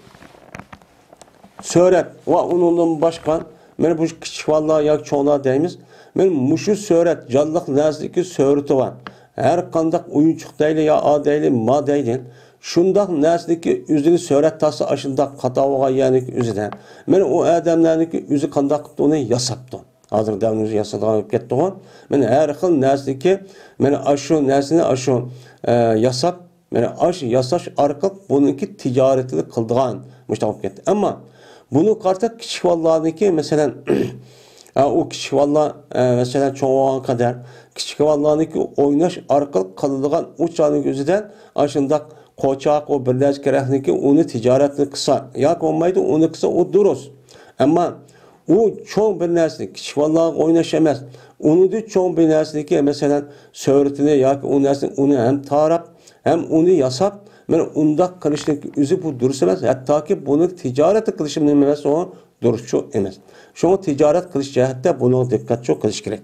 surat ve onundan başka men bu kichik vallahi yoki cho'nglar deymiz. Men muşu surat, canlılık nazdiki surati var. Her kandak oyunçuk deyli ya a deyli ma deyli. Şundak nazdiki üzünü surat tası aşında katavaga yani üzüden. Men o adamlarniki üzü kandak onu yasaptı. Hazır davranışı yasadan ketdi o. Men her xil nazdiki men aşu nasini aşu yasap, men aş yasaş arqı bununki ticaretini kıldığan müştahap ketdi. Ama bunu kartak kichik vallarniki mesela o kichik valla mesela çoğuğa kadar kichik vallarniki oynaş arkalık kalıdığan uçağının gözüden aşındak koçak o birleş gerekniki onu ticaretini kısa. Ya olmaydı onu kısa o duruz. Ama o çoğun bir nesli kichik valla oynaş emez. Onu da çoğun bir nesli ki mesela söğretine ya ki o nesli onu hem tarap hem onu yasap. Men unda kılışlık üzü bu durus emez. Hatta ki bunu ticareti kılışım dememesi o duruşçu emas. Şunu ticaret kılış cihetde bunu dikkat çok kılış gerek.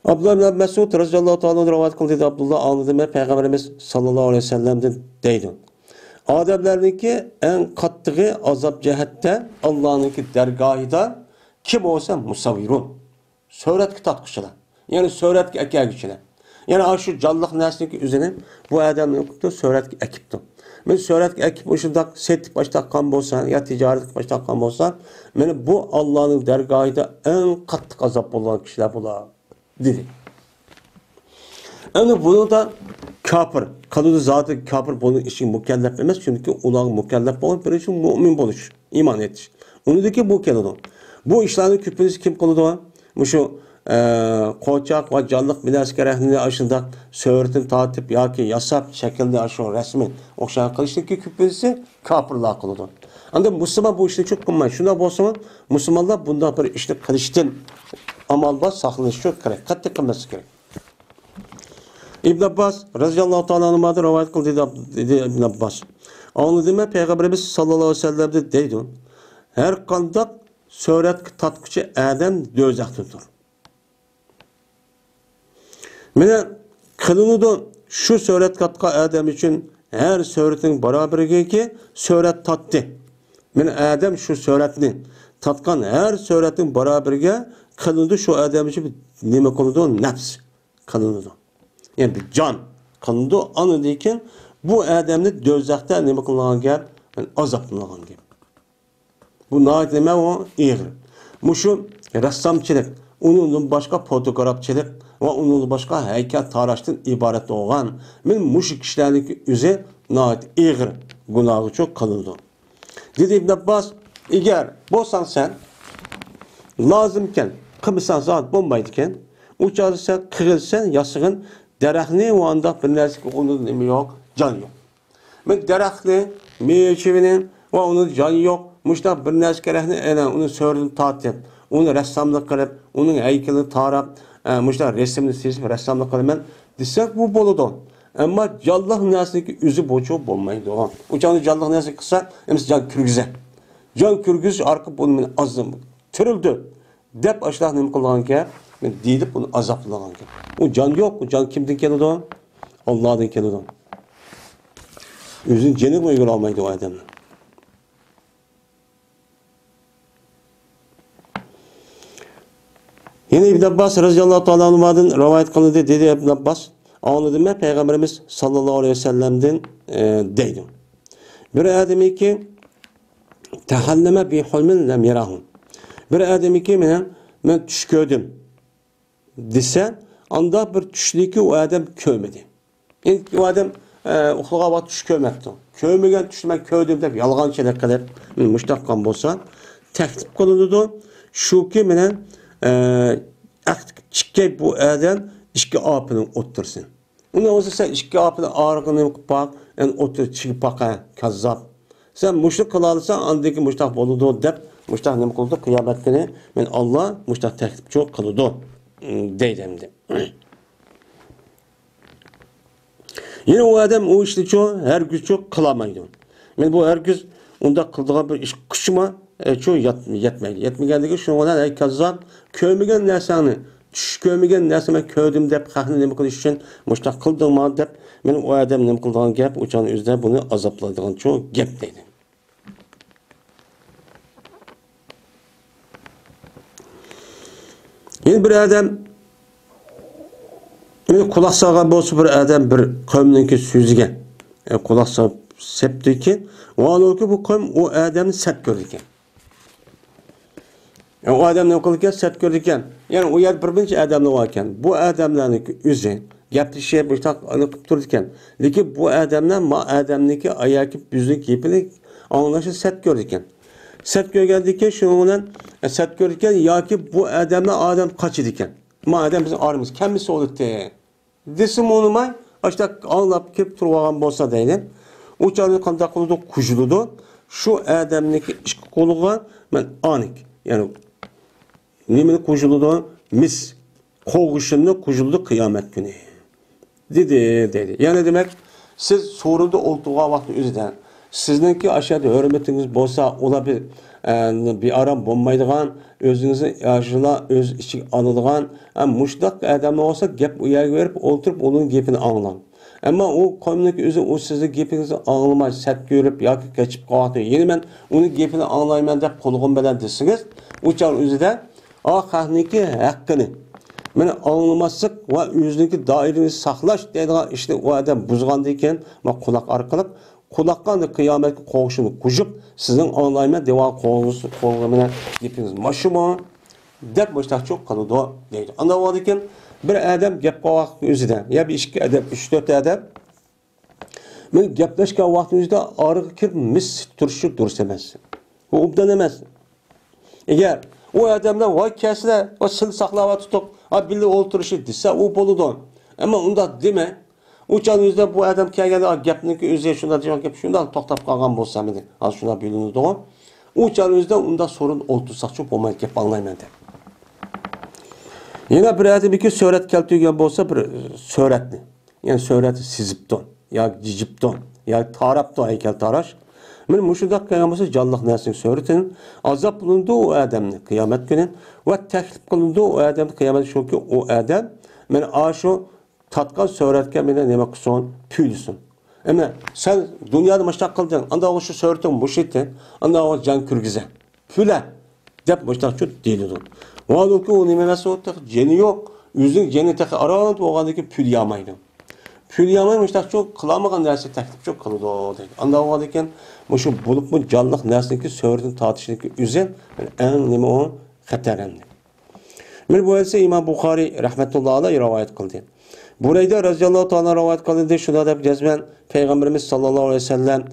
Abdullah ibn Mesud radıyallahu ta'ala rivayet kıldı. Abdullah anladı Peygamberimiz sallallahu aleyhi ve sellem'den deydi. Ademlerdeki en kattığı azap cihette Allah'ınki dergahida kim olsa musavvirun. Söhretki tatqıçılar. Yani söhretki ekegüçüler. Yani şu canlıq nəsniki üzerine bu adamın okudu söhretki ekipti. Men söhretki ekip uşundaq setip başlaqqan bolsa ya ticaret başlaqqan bolsa, men bu Allah'ın dergahida en qattiq azap bolan kişiler bular dedi. Yani bunu da kafir, kalıcı zatı kafir bunun için mükellef emez çünkü onun mükellef olan bir için mümin buluş, iman etiş. Onu da ki bu kelidi. Bu işlerin küpünüz kim kılıdı? Bu şu koçak ve canlıq biləs gərəkliğini aşında söhretin tatip ya ki yasap şekilde aşın resmi okşan kılıştaki küpünüzü kafirler kılıdı. Ancak Müslüman bu işini çok kılmayın. Şuna bolsa Müslümanlar bundan bir işini kılıştın amalda saklanışı çok gerek. Katı kılması gerek. İbn Abbas radıyallahu ta'ala anh'dan rivayet kıldı dedi İbn Abbas. Onu deme Peygamberimiz sallallahu aleyhi ve sellem de deydi. Her kandak söhret tatqıcı adam dözaqtıdır. Mene kılınıdı şu söhret katka adam için her söhretin beraberige ki söhret tattı. Mene adam şu söhretini tatkan her söhretin beraberige kılınıdı şu adam için nime kılınıdı? Nefs kılınıdı. Yani bir can kılındı anı deyken bu adamni dözaqda nime kılınıgan gap? Yani azaplanıgan gap. Bu nahit nime o iğri. Muşu ressamçılık, onun başka fotoğrafçılık ve onun başka heykel taraştan ibaret olan men muşu kişilerlik üze nahit iğri günahı çok kılındı. Dedi İbn Abbas, eğer bolsan sen lazımken, kımısan zat bombaydıken, uçarsa, kırılsan, yasığın, derahni o anda bir neresi onun nemi yok, can yok. Men derahni, meyçevinin ve onun can yok. Muşta bir neresi gerekli, onun söhretini tatip, onu ressamlık kılıp, onun heykelini tarap, muşta resimini silip, ressamlık kılıp, desek bu boludu. Ama canlıq nəsindeki üzü boçu olmaydı o. O canlı canlıq nəsi kısa, emis can kürgüze. Can kürgüz arka bunun azım, türüldü. Dep aşağı nemi kılgan ki, ben deyip bunu azaplagan ki. O can yok, o can kimden kelidi o? Allah'dan kelidi o. Üzün cennet uygun olmaydı o adamın. Yine İbn Abbas radıyallahu ta'ala anh'dan rivayet kılındı dedi İbn Abbas. Anladım ben Peygamberimiz sallallahu aleyhi ve sellem'den deydim. Bir ademi ki tehalleme bi hulmin lem yerahun. Bir ademi ki men tuş gördüm dese anda bir tüşlüki o adam kövmedi. Yani o adam uxluğa bak tuş kövmekti. Kövmegen tüşlümek kövdüm de yalgan şeyler kadar müştakkan bolsa teklif kılındı. Şu ki menen çıkkay bu adam işki apını otursun. Onu olsa sen işki apını ağrını bak, yani otur çıkıp baka kazzap. Sen müşrik kılarsan andaki müşrik boludu dep, müşrik ne kıldı kıyamet günü. Men Allah müşrik teklif çok kılıdı deydimdi. Yine o adam o işi çok her gün çok kılamaydı. Men bu her gün onda kıldığı bir iş kışıma çok yetmeydi. Yetmegendeki şunu olan ey kazzap kövmegen nersani tuş kövmegen nersime kövdüm dep xahni nemi kılış için muştaq kıldığıma dep benim o adam nemi kıldığın gap uçan üzde bunu azapladığın çok gap deydi. Yine bir adam kulaq sağan bolsa bir adam bir kavmninki sözüge kulaq sağıp septi ki o ki bu kavm o adamni sep gördü ki. Yani o adam ne kılırken sep gördükken, yani o yer birbirine adamla varken, bu adamların üzü, yaptığı şey anıkıp dururken, lakin bu adamlar ma adamdaki ayakı büzlük yapılık anlaşıp sep gördükken. Sep görüldükken şununla sep görürken ya ki bu adamlar adam kaçıdıkken. Ma adam bizim arımız kendisi olur diye. Desim onu may, işte anlap kip durağın bolsa deylen. Uçarını kandak kılıdı kujuludu. Şu adamdaki iş koluğa ben anik. Yani nemini kujuludu? Mis. Kovuşunu kujuludu kıyamet günü. Dedi. Yani demek siz soruldu olduğu vakti üzerinde sizinki aşağıda hürmetiniz bolsa olabilir. bir aram olmaydigan, özünüzü yaşına öz içi anılgan, muşdak adamlar olsa gap uyaga verip oturup onun gepini anlan. Ama o konudaki özü o sizin gepinizi anlamay, set görüp yoki geçip qavatıyor. Yeni ben onun gepini anlayman deb qo'lg'im bilan desiniz, o çağın özüde xalqniki haqqini meni anlamaslik va o'ziniki doirani saqlash deydigan ishni u odam buzgandan keyin men quloq orqali quloqqa qiyomatga qo'shini qo'shib sizning anlayman degan qo'lg'imini gapingiz mashimo deb boshqacha qiladi deydi. Anda bo'ladigan bir odam gap qilgan o'zida ya bir ikki odam 3-4 odam men gaplashgan vaqt o'zida orqa kirib mis turishi durust emas. Bu obdan emas. Agar o adamlar vay kesle o sil saklava tutup birlikte oturuşu dese o boludan. Ama onda deme. Uçan yüzde bu adam kelgende gapniki özüye şunda diyor gap şundan toktap kalgan bolsa mıydı? Az şuna bilinir doğum. Uçan yüzde onda sorun oltursak çok olmayı gap anlayman de. Yine bir adam iki söhret keltiygen bolsa bir söhretni. Yani söhreti sizipton ya cicipton ya tarapton heykel taraş. Men muşudak kıyaması canlıq nəsini söhretinin azap bulundu o adamni kıyamet günü ve teklif kılındı o adamni kıyamet şu ki o adam men aşu tatkan söhretken mene neme kıson püylüsün. Ama sen dünyada maştak kıldın anda o şu söhretin bu şeyti anda o can kürgize püle dep maştak şu değildi. Vallahi ki o nemesi o ceni yok yüzün ceni tek aran oğandaki pül yamaydı. Pül yamaymışlar çok kılamagan dersi teklif çok kıldı o deydi. Anda o adeken şu bulup mu canlıq nəsindeki söhretin tartışındaki üzen en neme o xəterəndi. Men bu else İmam Bukhari rahmetullahi aleyh rivayet kıldı. Burayda radıyallahu ta'ala rivayet kıldı. Şuna da cezben Peygamberimiz sallallahu aleyhi ve sellem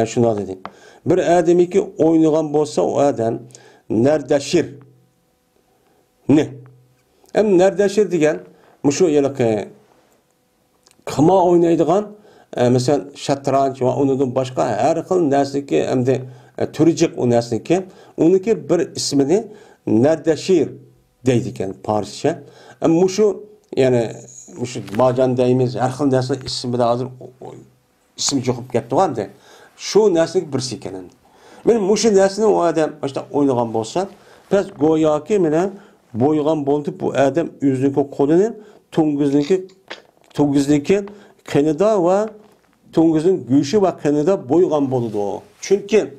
şuna dedi. Bir ademi ki oynayan bolsa o adam nerdeşir. Ne? Hem nerdeşir degen şu yılık kıma oynaydıgan mesela şatranç ve onun başka her xil narsadaki hamda türcik o narsadaki uniki bir ismini nerdeşir deydi ekan Farsça. Ama şu yani şu bacan deyimiz her xil narsa ismi de hazır ismi yo'qib ketdi hamda şu narsadaki birisi ekan. Men şu narsani o adam işte oynagan bolsa biz go'yoki meni bo'ygan bo'ldi bu adam o'ziniki qo'lini tunguzniki qinida va Tunguzun güşü ve kanıda boygan boludu o. Çünkü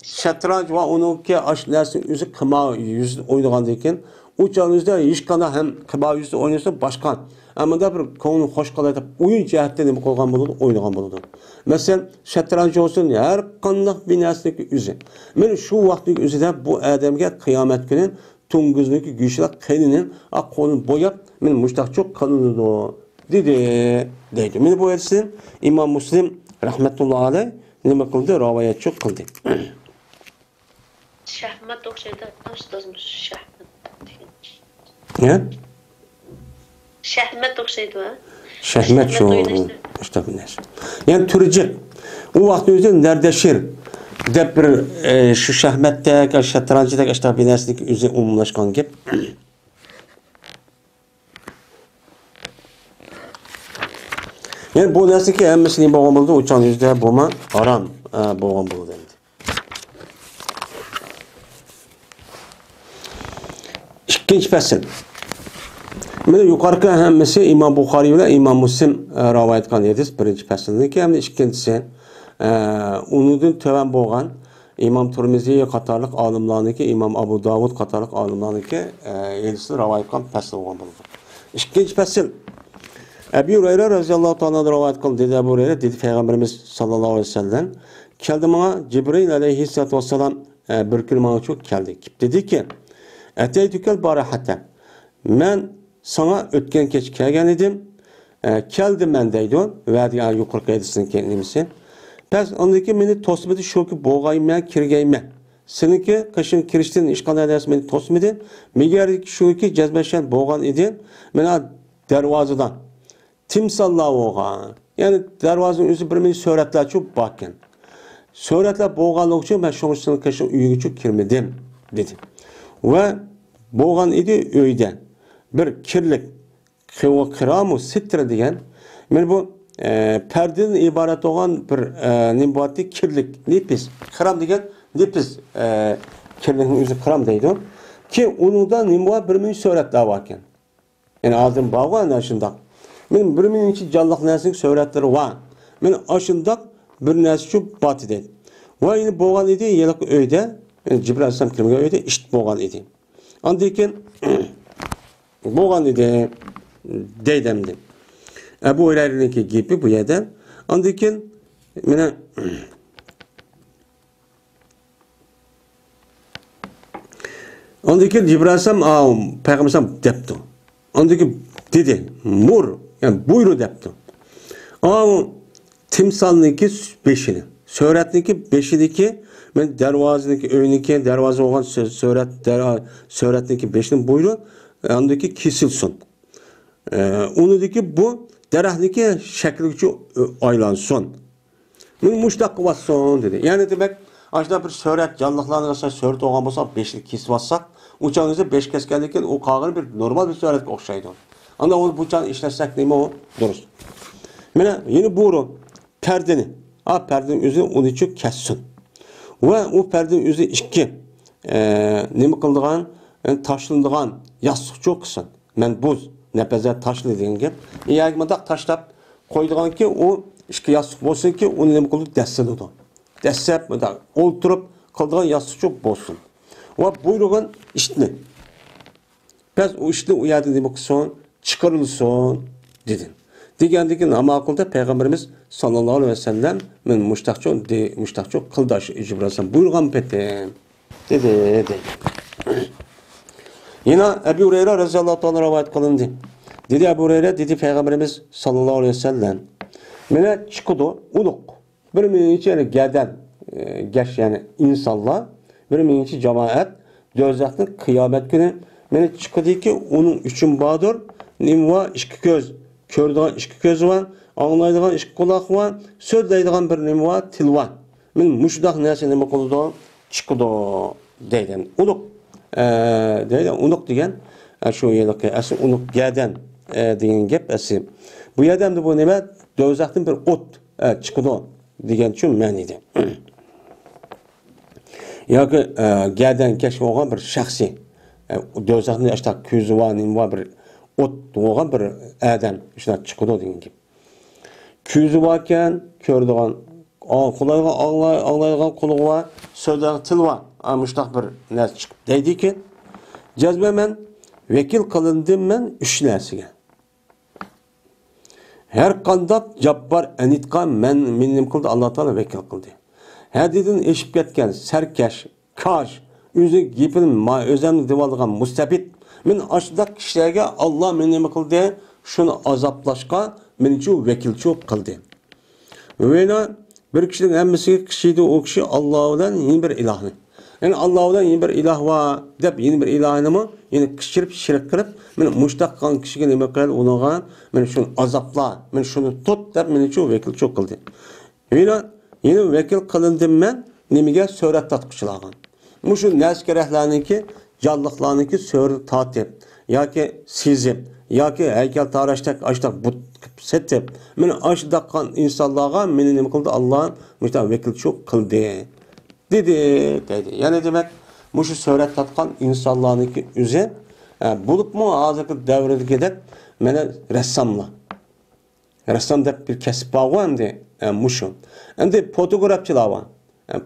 şatranç ve onunki aşilersin yüzü kıma yüzü oynagandayken o çağınızda hiç kana hem kıma yüzü oynasa başkan. Ama da bir konu hoş kalaydı. Oyun cihetten mi koygan boludu, oynagan boludu. Mesela şatranç olsun her kanlıq bir nesneki yüzü. Men şu vakti yüzüde bu adamga kıyamet günü Tunguz'daki güçler kanının kolunu boyap men muştak çok kanıdı o. Deydi. Meni bu hadisni İmam Müslim rahmetullahi aleyh nima qildi? Rivoyat çok qildi. Şahmat o'xshaydi. Ustozimiz Şahmat. Ne? Şahmat o'xshaydi va. Şahmat şu. İşte bu narsa. Yani türcik. O vaqt o'zida nerdeşir deb bir şu şahmatda, şatranjda işte bir narsadagi o'zi umumlashgan gap. Yani bu narsa ki hemmisini boğan buldu, uçan yüzde boma aram boğan buldu. İkinci fasıl. Mene yukarıki hemmisi İmam Bukhari ile İmam Müslim rivayet kılan hadis birinci fasıldaki hem de ikincisi onundan töven boğan İmam Tirmizi qatarlıq alimlarniki İmam Abu Davud qatarlıq alimlarniki hadisni rivayet kılan fasıl boğan buldu. İkinci fasıl Ebu Hureyre radıyallahu ta'ala rivayet kıldı dedi Ebu Hureyre dedi Peygamberimiz sallallahu aleyhi ve sellem geldi bana Cibril aleyhissalatu vesselam bir gün bana çok geldi. Dedi ki Eteytükel barahate men sana ötken keç kelgen edim keldim ben deydi o ve yani yukarı hadisinin kendisi pes ondaki meni tosmedi şu ki boğayım kirgeyme seninki kışın kiriştin işgal edersin beni tosmedi meğer şu ki cezbeşen boğan idi mena dervazadan timsallar olgan. Yani darvazanın özü bir meni söhretler çok bakın. Söhretler boğanlık için ben şoğuşsunun kaşın üyüge çok kirmedim dedi. Ve boğan idi öyde. Bir kirlik kıramu sitre diyen ben bu perdenin ibaret olan bir nimbati kirlik nipis. Kıram diyen lipiz kirliğinin yüzü kıram deydi. Ki onun da nimva bir min suretler varken. Yani ağzım bağlı aşında. Benim bir min içi canlıq nəsinin suretleri var. Men aşında bir nəsi şu batı deydi. Ve yine boğan idi yelik öyde. Yani Cibril Aleyhisselam kirmege öyde işit boğan idi. Andayken boğan idi deydemdi. Ebu Hureyre'ninki gibi bu yerden. Andayken mene Andaki Cibril Aleyhisselam Peygamber depti. Andaki dedi mur yani buyru depti. Timsalniki beşini. Söhretniki beşideki ben dervazadaki önündeki dervaza olan söhretniki beşinin buyru andaki kesilsin. Onudaki bu derahtaki şekilci aylansın. Men muştaq qıvatsın dedi. Yani demek aşağıda bir söhret canlıqlarına söhret olğan bolsa beşlik kesip atsak, uçağınızda beş keskendikten o qağır bir normal bir söhretke oxşaydı. Anda o buçağını işletsek neyme o? Duruz. Mene yeni buru perdeni. Perdenin üzerine onu için kessin. Ve o perdenin üzerine iki nemi kıldığan, yani taşlandığan yastık çok kısın. Men buz, nepezer taşlı dediğin gibi. Yaymadak taşlap koyduğan ki o iki yastık bolsun ki onu nemi kıldık destelidir. Destep, oturup kıldığan yastık çok bolsun. Ve buyruğun işini. Biz o işini uyardı demek son çıkarılsın dedin. Degandiki ama akılda Peygamberimiz sallallahu aleyhi ve sellem men muştaqçı kıldaş Cibril buyurgan petem dedi. Yine Ebu Hureyre radıyallahu anh rivayet kılındı. Dedi Ebu Hureyre dedi Peygamberimiz sallallahu aleyhi ve sellem mene çıkıdı uluk. Bir minçeli geden geç yani insanlar bir minçi cemaat dözaklı kıyamet günü mene çıkıdı ki onun üçün badır nimva iki göz kördüğün iki göz var, anlaydığın iki kulak var, söyleydiğin bir nemi var, til var. Men muşdaq nesi nemi kıldı, çıkıdı deyden. Unuk, deyden, unuk degen, şu yelik, esi unuk geden degen gep, esi. Bu yerden de bu neme, dövzaktan bir ot çıkıdı degen için məniydi. Yaki geden keşke olan bir şahsi, dövzaktan işte közü var, nemi var bir ot doğan bir adam işte çıkıdı deyin gibi. Közü varken kördüğün kulağına ağlayılan kulağı var, söylediğin til var. Müştak bir nes çıkıp deydi ki cezbe men vekil kılındım men üç nesige. Her kandak cabbar enitkan menim kıldı Allah Teala vekil kıldı. Her dedin eşip ketken serkeş, kaş, üzü gipin özlemli divaldıgan mustebit men aşıdak kişilerge Allah meni nima kıldı? Şunu azaplaşka meniçu vekilçu kıldı. Ve bir kişinin emmesi kişiydi o kişi Allah'dan yeni bir ilahını. Yani Allah'dan yeni bir ilah var dep yeni bir ilahını mı? Yani kişirip şirk kırıp men muştak kan kişiye nima kıldı onağa men şunu azapla men şunu tut dep meniçu vekilçu kıldı. Ve yeni vekil kılındım men nimige söhret tatqıçılağın. Muşu nes gereklerindeki canlıqlarınki sör tatip, ya ki sizip, ya ki heykel taraştak, açtak, but setip, meni açdaqan insanlığa meni nima kıldı Allah'ın müştah vekil çok kıldı. Dedi. Yani demek, muşu söhret tatqan insanlıqlarınki üze, bulup mu ağzıkı devrede gedek, meni ressamla. Ressam dep bir kesip bağı var muşu. Hem de fotoğrafçılar var.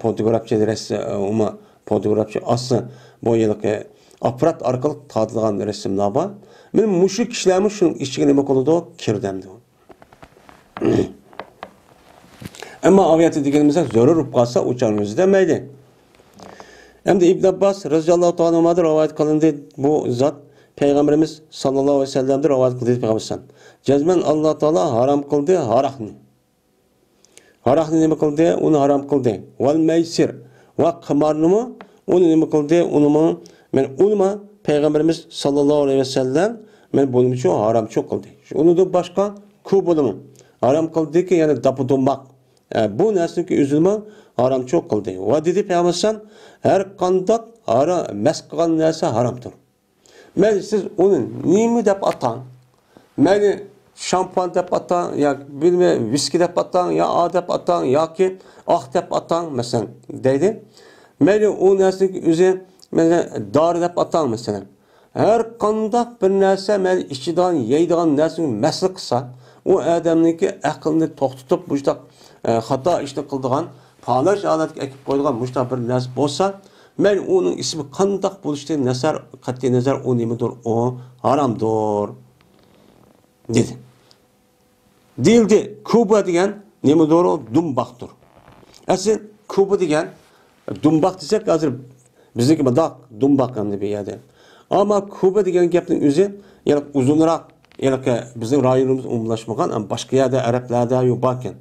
Fotoğrafçı ressam, fotoğrafçı aslı bu yıllık aparat arkalık tadılgan resimler var. Benim muşu kişilerimiz şunun işçiliğine nima kılıdı kirdemdi. Ama aviyatı degenimizde zörür kalsa uçağımızı demeydi. Hem de İbn Abbas radıyallahu ta'ala rivayet kılındı bu zat Peygamberimiz sallallahu aleyhi ve sellem'de rivayet kıldı Peygamberimiz. Cezmen Allah Teala haram kıldı harakni. Harakni nima kıldı? Onu haram kıldı. Vel meysir ve kımarını mı? Onu nima kıldı? Onu mu? Men ulma Peygamberimiz sallallahu aleyhi ve sellem men bunun için haram çok kıldı. Onu da başka kubulumu haram kıldı ki yani daputunmak. Bu nesneki üzülme haram çok kıldı. Ve dedi Peygamberimiz her kandak haram meskan nese haramdır. Men siz onu nimi dep atan? Men şampuan dep atan ya bilme viski dep atan ya a dep atan ya ki ah dep atan mesela dedi. Mayli o narsaga o'zi mana dori deb atalmas sana. Har qanday bir narsa mayli ichidan yeydigan narsani masl qilsa, o odamniki aqlni to'xtatib buzdaq xato ishni qildigan, palash holatga akib qo'ydigan buzdaq bir narsa bo'lsa, mayli uning ismi qanday bo'lishidan nazar, qat'iy nazar u nimadir, o haromdir dedi. Deyildi, Kuba degan nimadir, o dumbaqdir. Asli Kuba degan dumbaq desek hozir bizniki bundoq dumbaq hamda bir yerda. Ama Kuba degan gapning o'zi yana uzunroq, yana bizning rayonimiz umumlashmagan, ama boshqa yerda arablarda yo'q ekan.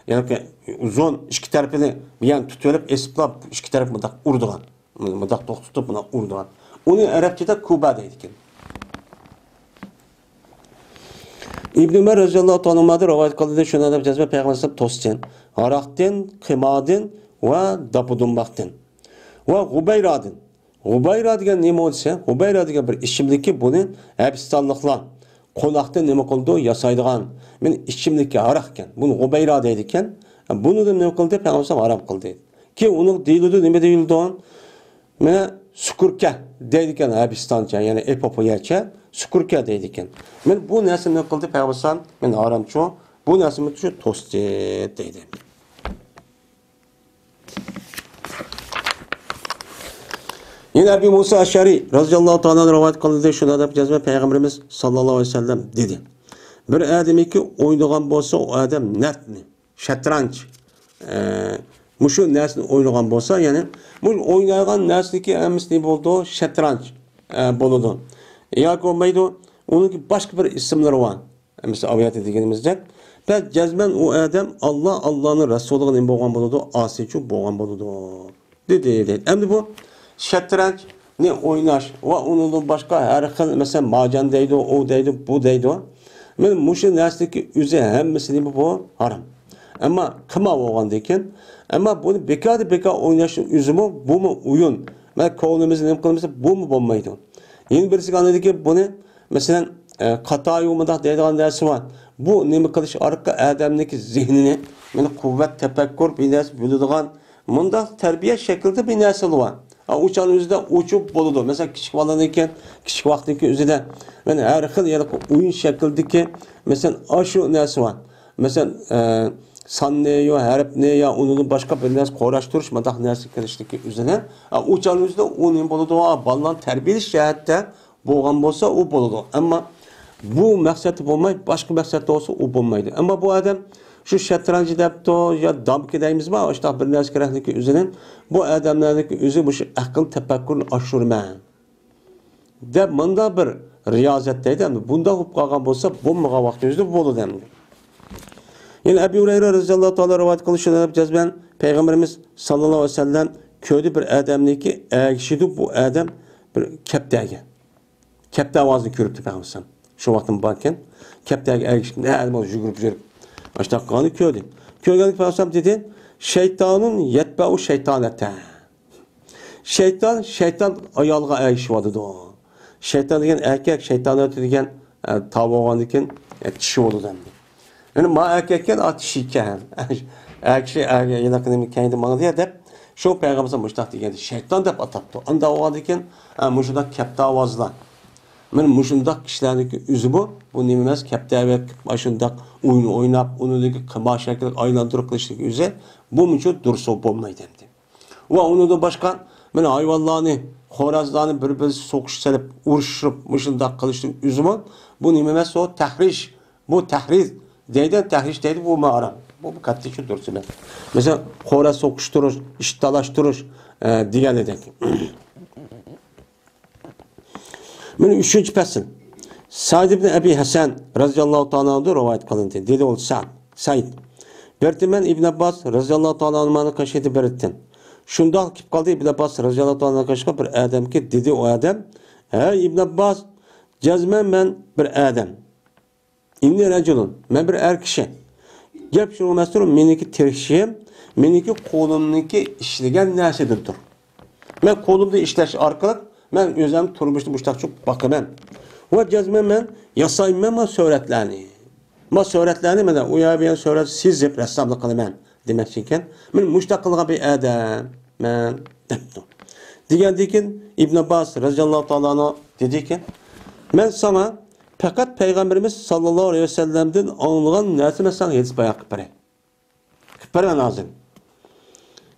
Yani uzun ikki tarafini bir yan tutib olib, esiplab ikki taraf bundoq urdigan. Bundoq to'xtatib buni urdigan. Uni arabchada Kuba deydi ekan. İbn Ömer radhiyallohu ta'ala rivoyat qildi, shuni deb jazma payg'ambar to'stin, haraqtin, qimadin va dapudumbaqtin va g'ubayradin. G'ubayra degan nima bo'lsa, g'ubayra degan bir ichimlikki buni Habistonliklar qo'noqda nima qildi, yasaydigan. Men ichimlikka haraq ekan. Buni g'ubayra deydi ekan. Buni nima qildi? Payg'ambar harom qildi. Ki uning deyildi, nima deyildi? Mana sukurka deydi ekan Habistoncha, ya'ni epopoyacha sukurka deydi ekan. Men bu narsani qildi payg'ambar, men haromchi, bu narsani shu to'sdi deydi. Yine Ebu Musa Aş'ari radıyallahu ta'ala rivoyat qildi, shuni deb jazma payg'ambarimiz sallallohu alayhi vasallam dedi. Bir odamiki o'ynagan bo'lsa, o odam natni, shatranch, mushu narsani o'ynagan bo'lsa, ya'ni bu o'ynagan narsaniki hammasi bo'ldi, shatranch bo'ladi. Yoki bo'lmaydi, uning boshqa bir ismlari bor. Mesela aviyat deganimizda, biz jazman o odam Allohning rasuliga nima bo'lgan bo'ladi, osiychi bo'lgan bo'ladi. Dedi. Endi bu shatranch ne oynash va undan boshqa har xil mesela majan deydi, o deydi, bu deydi. Men mushu narsadagi o'zi hammasi nima bu harom. Ammo qilma bo'lgandan keyin, ammo buni bekor o'ynash o'zimi bumi o'yin. Men ko'nglimizni nima qilmasa bumi bo'lmaydi. Yeni birisi anladiki buni mesela qatoyu mundaq deydigan narsa bor. Bu nima qilish orqa odamniki zehnini, meni quvvat, tafakkur bir narsa bo'ladigan mundaq tarbiya shaklida bir narsa bor. Uçan özüde uçup boludu. Mesela küçük balanıyken, küçük vaktindeki özüde ben her xil yani oyun şekildeki mesela aşı nesi var. Mesela san ne ya, harf ne ya, onun başka bir nesi koraştırış madak nesi kirişteki özüne. Uçan özüde onun boludu. Balan terbiyeli şehette boğan bolsa o boludu. Ama bu maksatı bulmay, başka maksatı olsa o bulmaydı. Ama bu adam şu şatrancı depto ya damki deyimiz var. İşte bir nesi kirişteki özünün bu adamlardaki özü bu akıl tefekkürünü aşırma. De bunda bir riyazetteydi. Bunda hop kalkan olsa bulmağa vaktimizde bolu demdi. Yani Ebu Hureyre radıyallahu ta'ala rivayet kılışını cezben Peygamberimiz sallallahu aleyhi ve sellem köyde bir adamdaki ekşidi bu adam bir keptege. Kepte avazını körüptü Peygamber. Şu vaktin bakken keptege ekşidi ne adam oldu jürüp. İşte kanı köyde. Köygelik Peygamber dedi. Şeytanın yetbe'u şeytanete. Şeytan ayalga erişiyordu o. Şeytan degen erkek, şeytan degen tavuğandikin kişi oldu dendi. Yani ma erkekken atışiken. Erkek yanakını kendi bana diye de şu peygamber müştak degen şeytan dep ataptı. Anda o andikin müştak kepte avazla. Men muşundak kişilerdeki üzü bu nimemez kepte ve başındak oyun oynap, onundaki kıma şekilde aylandırıp kılıştık üzü bu müştak dursa bulmaydı dendi. Ve onu da başkan men hayvanlarını, xorazlarını bir sokuş selip, uruşup, muşundak kılıştık üzü bu nimemez o tahriş, bu tahriz deyden tahriş deydi bu mağaram. Bu katli şu dursa ben. Mesela xoraz sokuşturur, iştalaştırır diyen edek. Benim üçüncü pesil. Sa'd ibn Ebi Hasan radıyallahu ta'ala'da rivayet kılındı. Dedi ol Sa'id. Bertimen İbn Abbas radıyallahu ta'ala'nın kaşeti berettin. Şundan kip kaldı İbn Abbas radıyallahu ta'ala'nın kaşıka bir adam ki dedi o adam. Hey İbn Abbas cezmen ben bir adam. İnni reculun. Ben bir erkişi. Gep şunu mesulun meniki terişim. Meniki kolumdaki işlegen neresidir dur. Ben kolumda işleş arkalık. Ben özüm turmuştum müştak çok bakımım. Ve cezmem ben yasayım ama söhretlerini. Ma söhretlerini ben uyar bir söhret siz hep ressamlık kılım demek için. Ben müştak kılga bir adam. men debdi. Degandan keyin İbn Abbas radhiyallohu ta'ala anhu dediki, men sana faqat payg'ambarimiz sallallohu alayhi vasallamdan anglagan narsani sana hadis bayon qilib beray. Qilib beraman hozir.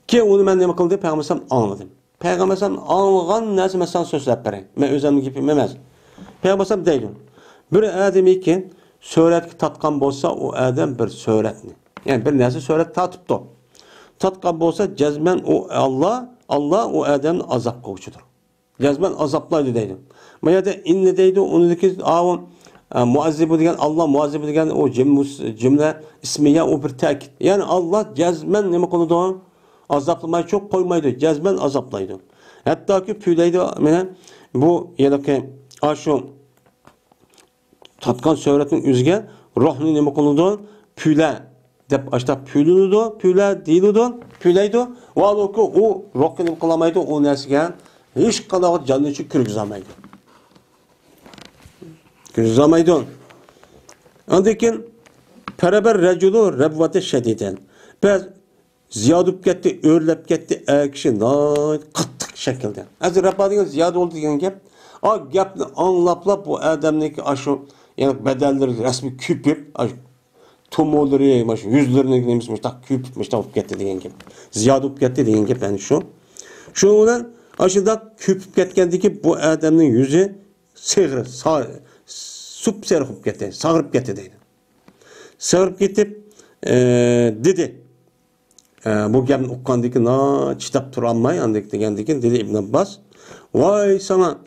Ki onu men nima qildim? Payg'ambar angladim. Payg'ambar anglagan narsani men sana so'zlab beray. Men o'zimning gapim emas. Payg'ambar deydi. Bir odamiki suratga tatgan bo'lsa, o adam bir suratni. Yani bir narsa surat tatibdi. Tatgan bo'lsa, jazman o Allah o adamni azap qiluvchidir. Jazman azaplaydi deydi. Bu yerda inni deydi, uniki avun muazzibu degan Allah muazzibu degan o cümle ismiya o bir ta'kid. Yani Allah jazman nima qiladi? Azaplamay çok qo'ymaydi, jazman azaplaydi. Hattoki puylaydi, mana bu yelaki ashu tatgan suratning o'ziga ruhni nima qiladi? Puyla deb ashta puylaydi. Valuki u ruhni nima qilmaydi, u narsaga hech qanday jonini kirgizolmaydi. Kirgizolmaydi. Ondan parabar rajulu rabvati shadidan. Biz ziyodib ketdi, o'rlab ketdi, kishi qattiq shaklda. Hozir rabbining ziyod bo'ldi degan gap. O gapni anglaplab bu odamniki ashu yani bedelleri resmi küpüp tumorları, yüzlerini neymiş küpüp olib ketdi degan gap. Ziyod bo'lib ketdi degan gap yani şu. Şu bilan aşıda küpüp ketgandiki bu odamning yuzi sig'ri, sup-sariq bo'lib ketdi, sag'rib ketdi deydi. Sag'rib ketib dedi. Bu gapni uqqandiki chidab tura olmay degandiki dedi İbn Abbas, "Voy sana,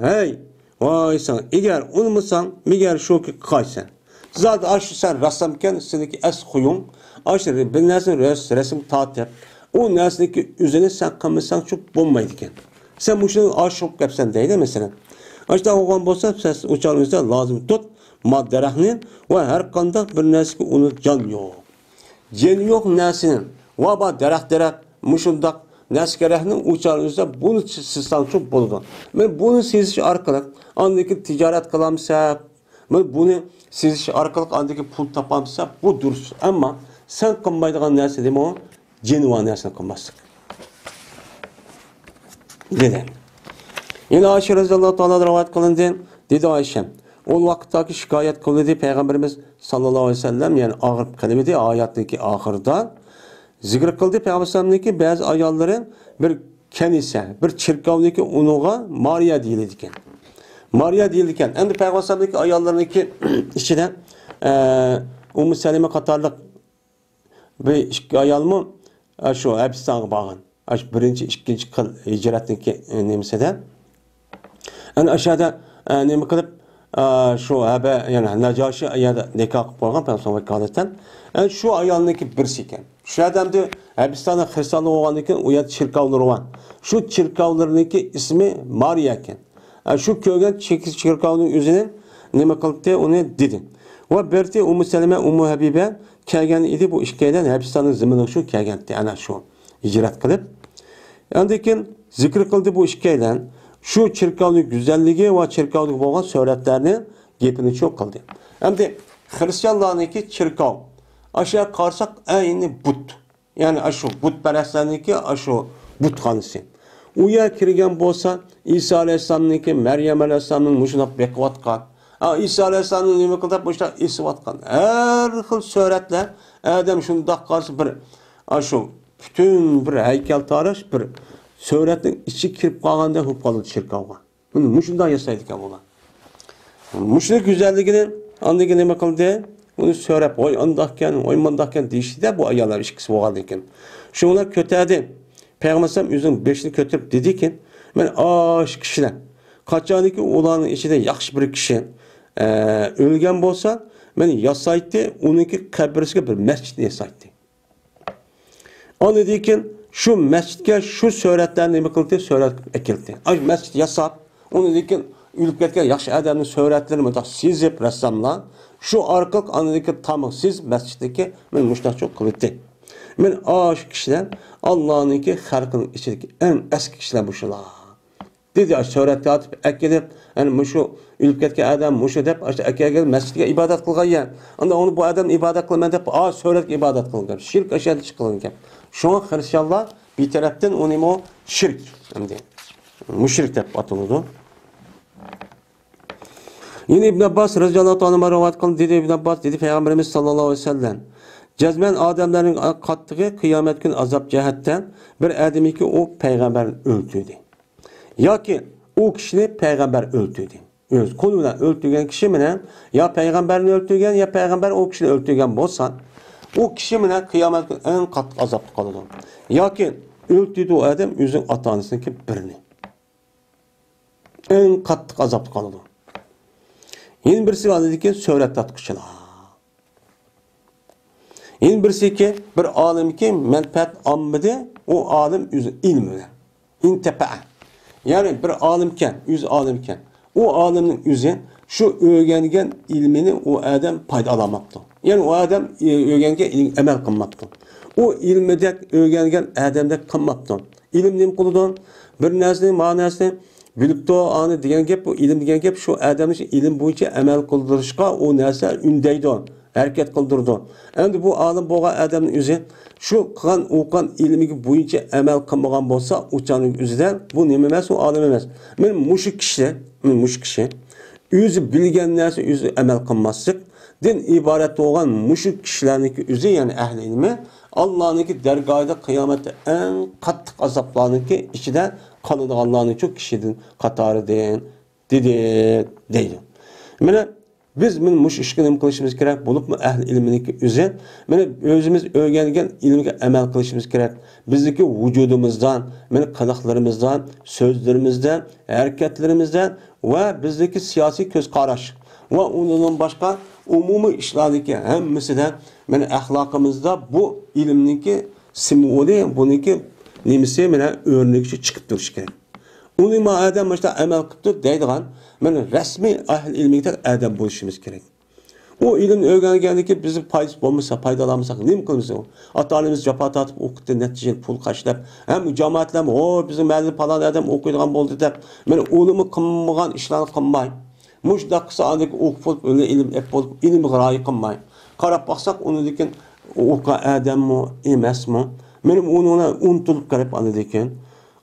hey, voy sana, eğer unutmasan, meğer şu ki qaysan. Zaten aşı sen rassamken seniki es huyun, aşı bir nersin resim tatip. O nersindeki üzerine sen kalmasan çok bulmaydı ki. Sen bu işin aşı olup yapsan değil mesela. Aşıda oğlan bolsa sen uçağınızda lazım tut, madderahnin ve her kandak bir nersiki onu can yok. Can yok nersinin. Vaba derah muşundak neskerehnin uçağınızda bunu sizden çok buldu. Ben bunu siziş arkalık andaki ticaret kılamsa, ben bunu siziş arkalık andaki pul tapamsa bu dursun. Ama sen kılmaydıgan nerse değil mi o? Cenuva nersine kılmazsın. Neden? Yine Ayşe radhiyallahu ta'ala rivayet kılındı. Dedi Ayşe. O vakittaki şikayet kılındı Peygamberimiz sallallahu aleyhi ve sellem yani ağır kelimedi ayetteki ahırda zikr kıldı Peygamberimizdeki bazı ayolları bir kenise, bir çirkavdaki unuğa Maria deyildiken. Maria deyildiken. Endi Peygamberimizdeki ayollarındaki içinde Ummu Selime katarlık bir iki ayol mu şu Habeşistan'a bağın. Birinci, ikinci kıl hicretindeki nemsede. Yani aşağıda nemi kılıp şu yani Nacaşi ayada nikah koygan Peygamber vakaletten. Yani şu ayolundaki birisi iken. Şu adamda Habeşistan'da Hristiyanlı olan iken o yer çirkavları olan. Şu çirkavlarındaki ismi Maria iken. Yani şu köyden çirkavının üzerine nemi kılıp de onu dedi. Ve berti Ummu Selime, Ummu Habibe kelgen idi bu işkeyden Habeşistan'ın zimini şu kelgendi. Yani şu hicret kılıp. Ondan zikr kıldı bu işkeyden. Şu çirkavlık güzelliği ve çirkavlık olan suretlerini gepini çok kıldı. Hem de Hristiyanlarındaki çirkav aşağı karsak aynı but. Yani aşu but perestlerindeki aşu but kanısı. Uya kirgen bolsa İsa Aleyhisselam'daki Meryem Aleyhisselam'ın muşuna bekvatkan. İsa Aleyhisselam'ın nime kıldık muşuna isvatkan. Her xil suretler adam şundak karşı bir aşu bütün bir heykel tarih bir suretning içi kirip kalganda hop kaldı çirkavga. Bunu muşundan yasaydık ya bunlar. Muşluk güzelliğini andaki nime kıldı? Bunu söylep oy andakken, oy mandakken deyişti de bu ayarlar işkisi olgan ekan. Şunlar kötedi. Peygamberim özünün beşini kötürüp dedi ki, men aş kişiler kaçaniki olanın içinde yaxşı bir kişi ölgen bolsa, men yasaydı, onunki kabrisiga bir mescid yasaydı. Onu deyken şu mescidge şu suretlerini nima qildi? Suret ekildi. Ay mescid yasab, onu deyken ülüp ketken yaxşı adamning suretlerini mutlaq sizip rassamlar şu arqaq anadaki tamıq siz mesciddeki men muştaq çok qildi. Men aş kişiler Allah'ınki xalqının içindeki en eski kişiler bu şular. Dedi suretni atıp ekilip, yani şu ülüp ketken adam şu dep işte ekilip mescidge ibadet qilgan ya. Onda onu bu adam ibadet qilman dep suretga ibadet qilgan. Şirk aşağı çıkılan gap. Şuna Hristiyanlar bir taraftan onun o şirk. Şimdi müşrik deb atıldı. Yine İbn Abbas radıyallahu anh'a rivayet kıldı. Dedi İbn Abbas dedi Peygamberimiz sallallahu aleyhi ve sellem. Cezmen adamların kattığı kıyamet gün azap cihetten bir ademi ki o peygamber öldürdü. Ya ki o kişini peygamber öldürdü. Öz koluna öldürgen kişi mine ya peygamberini öldürgen ya peygamber o kişini öldürgen bolsa o kişi mine kıyamet gün en katlı azaplı kalır. Ya ki öldürdü o adam yüzün atanısındaki birini. En katlı azaplı kalır. Yine birisi var dedi ki söhret tatlıkçılar. Yine birisi ki bir alim ki menfaat ammıdı o alim yüzü ilmine. İntefa'a. Yani bir alimken, yüz alimken o alimin yüzü şu öğrengen ilmini o adam faydalamaktı. Yani o adam öğrengen ilim emel kılmaktı. O ilmide öğrengen adamda kılmaktı. İlim nim kılıdan bir nesne manasını bilip de anı diyen gep bu ilim diyen gep şu adamın ilim boyunca emel kıldırışka o nesne ündeydi. Hareket kıldırdı. Endi bu alim boğa adamın yüzü şu kılan okuyan ilmi boyunca emel kılmagan bolsa uçanın yüzüden bu neme emas o alim emas. Men muşuk kişi yüzü bilgen narsa yüzü emel kılmaslık din ibaret olan muşuk kişilerdeki yüzü yani ehli ilmi Allah'ınki dergahida kıyamette en katlık azaplarınki içinde kalıdı Allah'ın çok kişinin katarı dedi. Mene biz muş işini kılışımız gerek bulup mu ehl ilminiki üze mene özümüz öğrengen ilmiga emel kılışımız gerek bizdeki vücudumuzdan mene kılıklarımızdan sözlerimizden hareketlerimizden ve bizdeki siyasi göz karaş ve onun başka umumi işlerdeki hemmisi de mene ahlakımızda bu ilimniki simvoli bununki nemisi mene örnekçi çıkıp duruş gerek. Onun adam başta emel kıptı deydiğen men resmi ahl ilmiga adam bo'lishimiz kerak. O ilim öğrengenlik bizi faydası olmasa faydalanmasak ne kılmız o? Ata-onamiz jafo tatib o'qitdi, natijada pul qashlab, ham jamoatlar o bizim ma'lum falan adam o'qiydigan bo'ldi deb, men o'limi qilmagan ishlarni qilmay. Mushda qilsa alik o'qib bo'lib ilm bo'lib ilm g'aroyi qilmay. Qarab baqsak uni lekin o'qa odammi emasmi? Men uni unutilib qarab oladi ekan.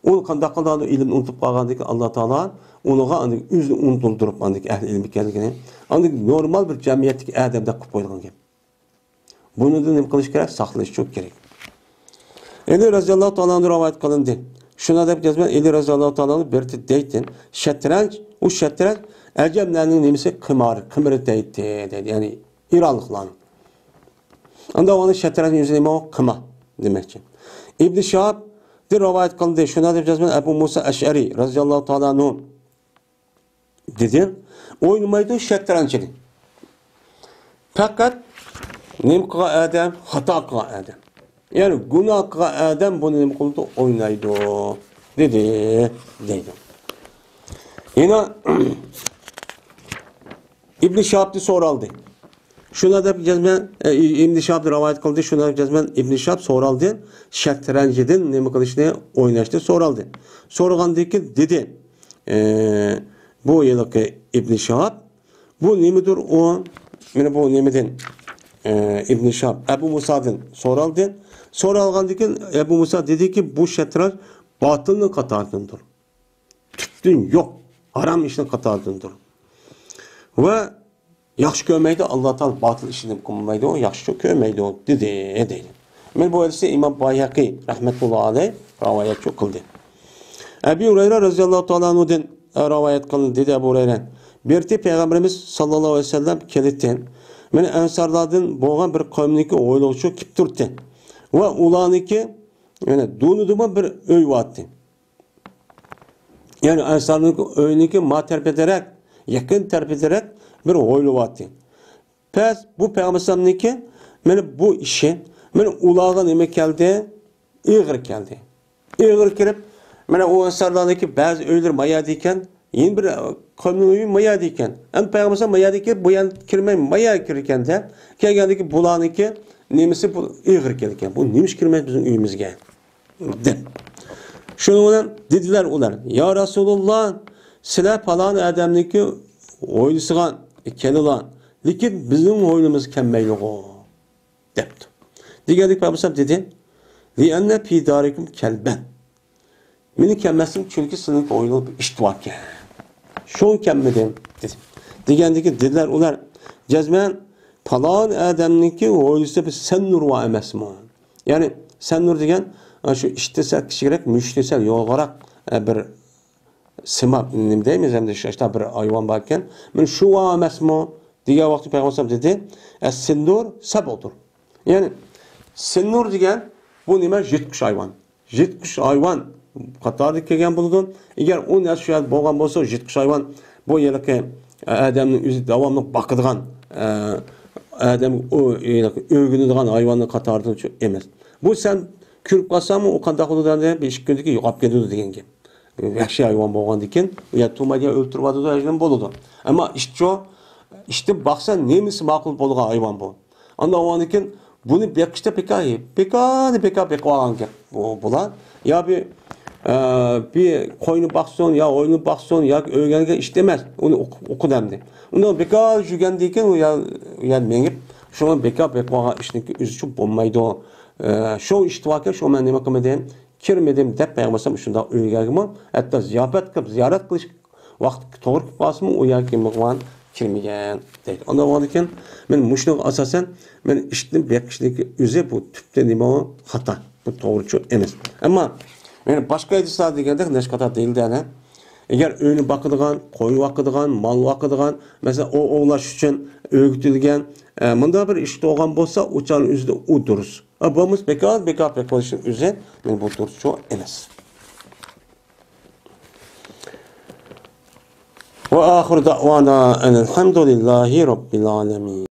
O qanday qiladi ilm unutib qolgandan keyin Alloh taolo unuğa andık yüzünü unutuldurup andık ehl ilmi kendine andık normal bir cemiyetlik adamda qilib qo'ygan gap. Bunu da nima qilish kerak? Saqlash çok gerek. Ali radhiyallohu ta'ala rivoyat qilindi. Shuna deb jazman Ali radhiyallohu ta'ala berdi deytin. Shatranj, o shatranj ajamlarning nimasi qimir deydi. Yani İranlıklarning. Anda onu shatranj yüzüne nima qima demakchi. İbn Shahab rivayet qildi. Shuna deb jazman Abu Musa Ash'ari radhiyallohu ta'ala anhu dedi. Oynamaydı shatranjni. Fakat nim qilgan adam xato qilgan adam. Yani günah qilgan adam buni nim qildi o'ynaydi dedi. Yine İbn Şahab'di soraldı. Şuna da cazmen İbn Şahab rivayet kıldı. Şuna da cazmen İbn Şahab soraldı. Shatranjdan nima qilishni o'ynashni soraldı. So'ragandiki dedi. Bu yılki İbn Şahab bu nimadir o? Mana bu nimadan İbn Şahab Abu Musa'dan soraldı. So'ralgandiki Abu Musa dedi ki bu shatranj batılning qatoridandir. Tüptün yok. Haram ishning qatoridandir. Ve yaxshi ko'rmaydi Alloh taolo batıl ishini qilmaydi o yaxshi ko'rmaydi o dedi. Men bu hadisi İmam Bayhaqi rahmetullah alayh rivayet qildi. Ebu Hureyre radhiyallohu ta'ala anhudan rivayet qildi dedi Ebu Hureyre. Berti Peygamberimiz sallallahu aleyhi ve sellem keldi. Men ansarlardan bo'lgan bir qavmniki o'ylovchi kelib turdi. Va ularniki yani dunuduma bir öy vardı. Yani ansarning öyniki ma tarif ederek, yakın tarif ederek bir o'ylu vardı. Pes bu Peygamberimizninki meni bu işi meni ularga nima keldi? Ig'ir keldi. Ig'ir kirib mana o ansarlarniki ba'zi o'ylar mayadi ekan, yeni bir qavmning uyi mayadi ekan. Ham Peygamberimiz mayadi ekan, bu yan kirmay maya kirganda, kelgandiki bularniki nemisi bu ig'ir kelgan. Bu nemish kirmaydi bizning uyimizga. Deb. Şunu bilan dediler ular, "Ya Rasulullah, sizlar falan adamniki o'ylisigan kelilan, lekin bizning o'ylimiz kelmaydi o." debdi. Deganlik Peygamber dedi, لِأَنَّ فِي دَارِكُمْ كَلْبًا Meni kelmesin çünkü sınıf oylanıp iştivakken. Şoň kelmedim dedim. Degendeki dediler ular cezmen falan adamniki oýlasa bir sen nur wa emasmy. Yani sen nur degen şu iştesel kişilik müştesel yolgarak bir simap nim deymiz hem de işte bir hayvan barken men şu wa emasmy diye wagty Peygamber dedi. Es-sindur sab'dur. Yani sinur degen bu nima jetkuş hayvan. Jetkuş hayvan Qatarda kelgan boludun. Eğer o narsa şu bolgan bolsa jetkuş hayvan bu yerlikki adamning o'zi davomli bakıdığan adam o ögünüdüğan hayvanın Qatarda emas. Bu sen kürüp qalsam o qanday qiladi deb 5 kundiki yo'qolib ketadi degan gap. Yaxshi hayvan bolgan ekan, ya tumaga o'ltirib atadi ajdan boladi. Ammo işte baksa nemisi ma'qul bolgan hayvan bu. Anda o ekan buni bekishda bekab olgan gap. Bular ya bir koyunu baksın ya oyunu baksın ya öğrengen istemez onu oku demdi. Ondan bekar jügendiyken o ya mengip şuna bekar işteki üzücü olmaydı o. Şu iştivaken şu men nima qilmadim kirmedim deb payqamasam shunda öğrengenmi hatta ziyorat qilish vaqt to'g'ri qilmasmi u yoki mug'van kirmagan deydi. Ondan ekan men mushuni asosan men ishni bekishniki o'zi bu tüpte nima xato. Bu to'g'ri emas. Ammo yani başka hadisler degende ne kadar değil de ne? Eğer öyle bakıdığan, koyu bakıdığan, mal bakıdığan, mesela o oğlaş için öğütülgen, bunda bir işte olan bolsa uçan üzde o duruz. Abamız bekar için üzerine bu duruz çok emas. Ve ahir da'vana enelhamdülillahi rabbil alemin.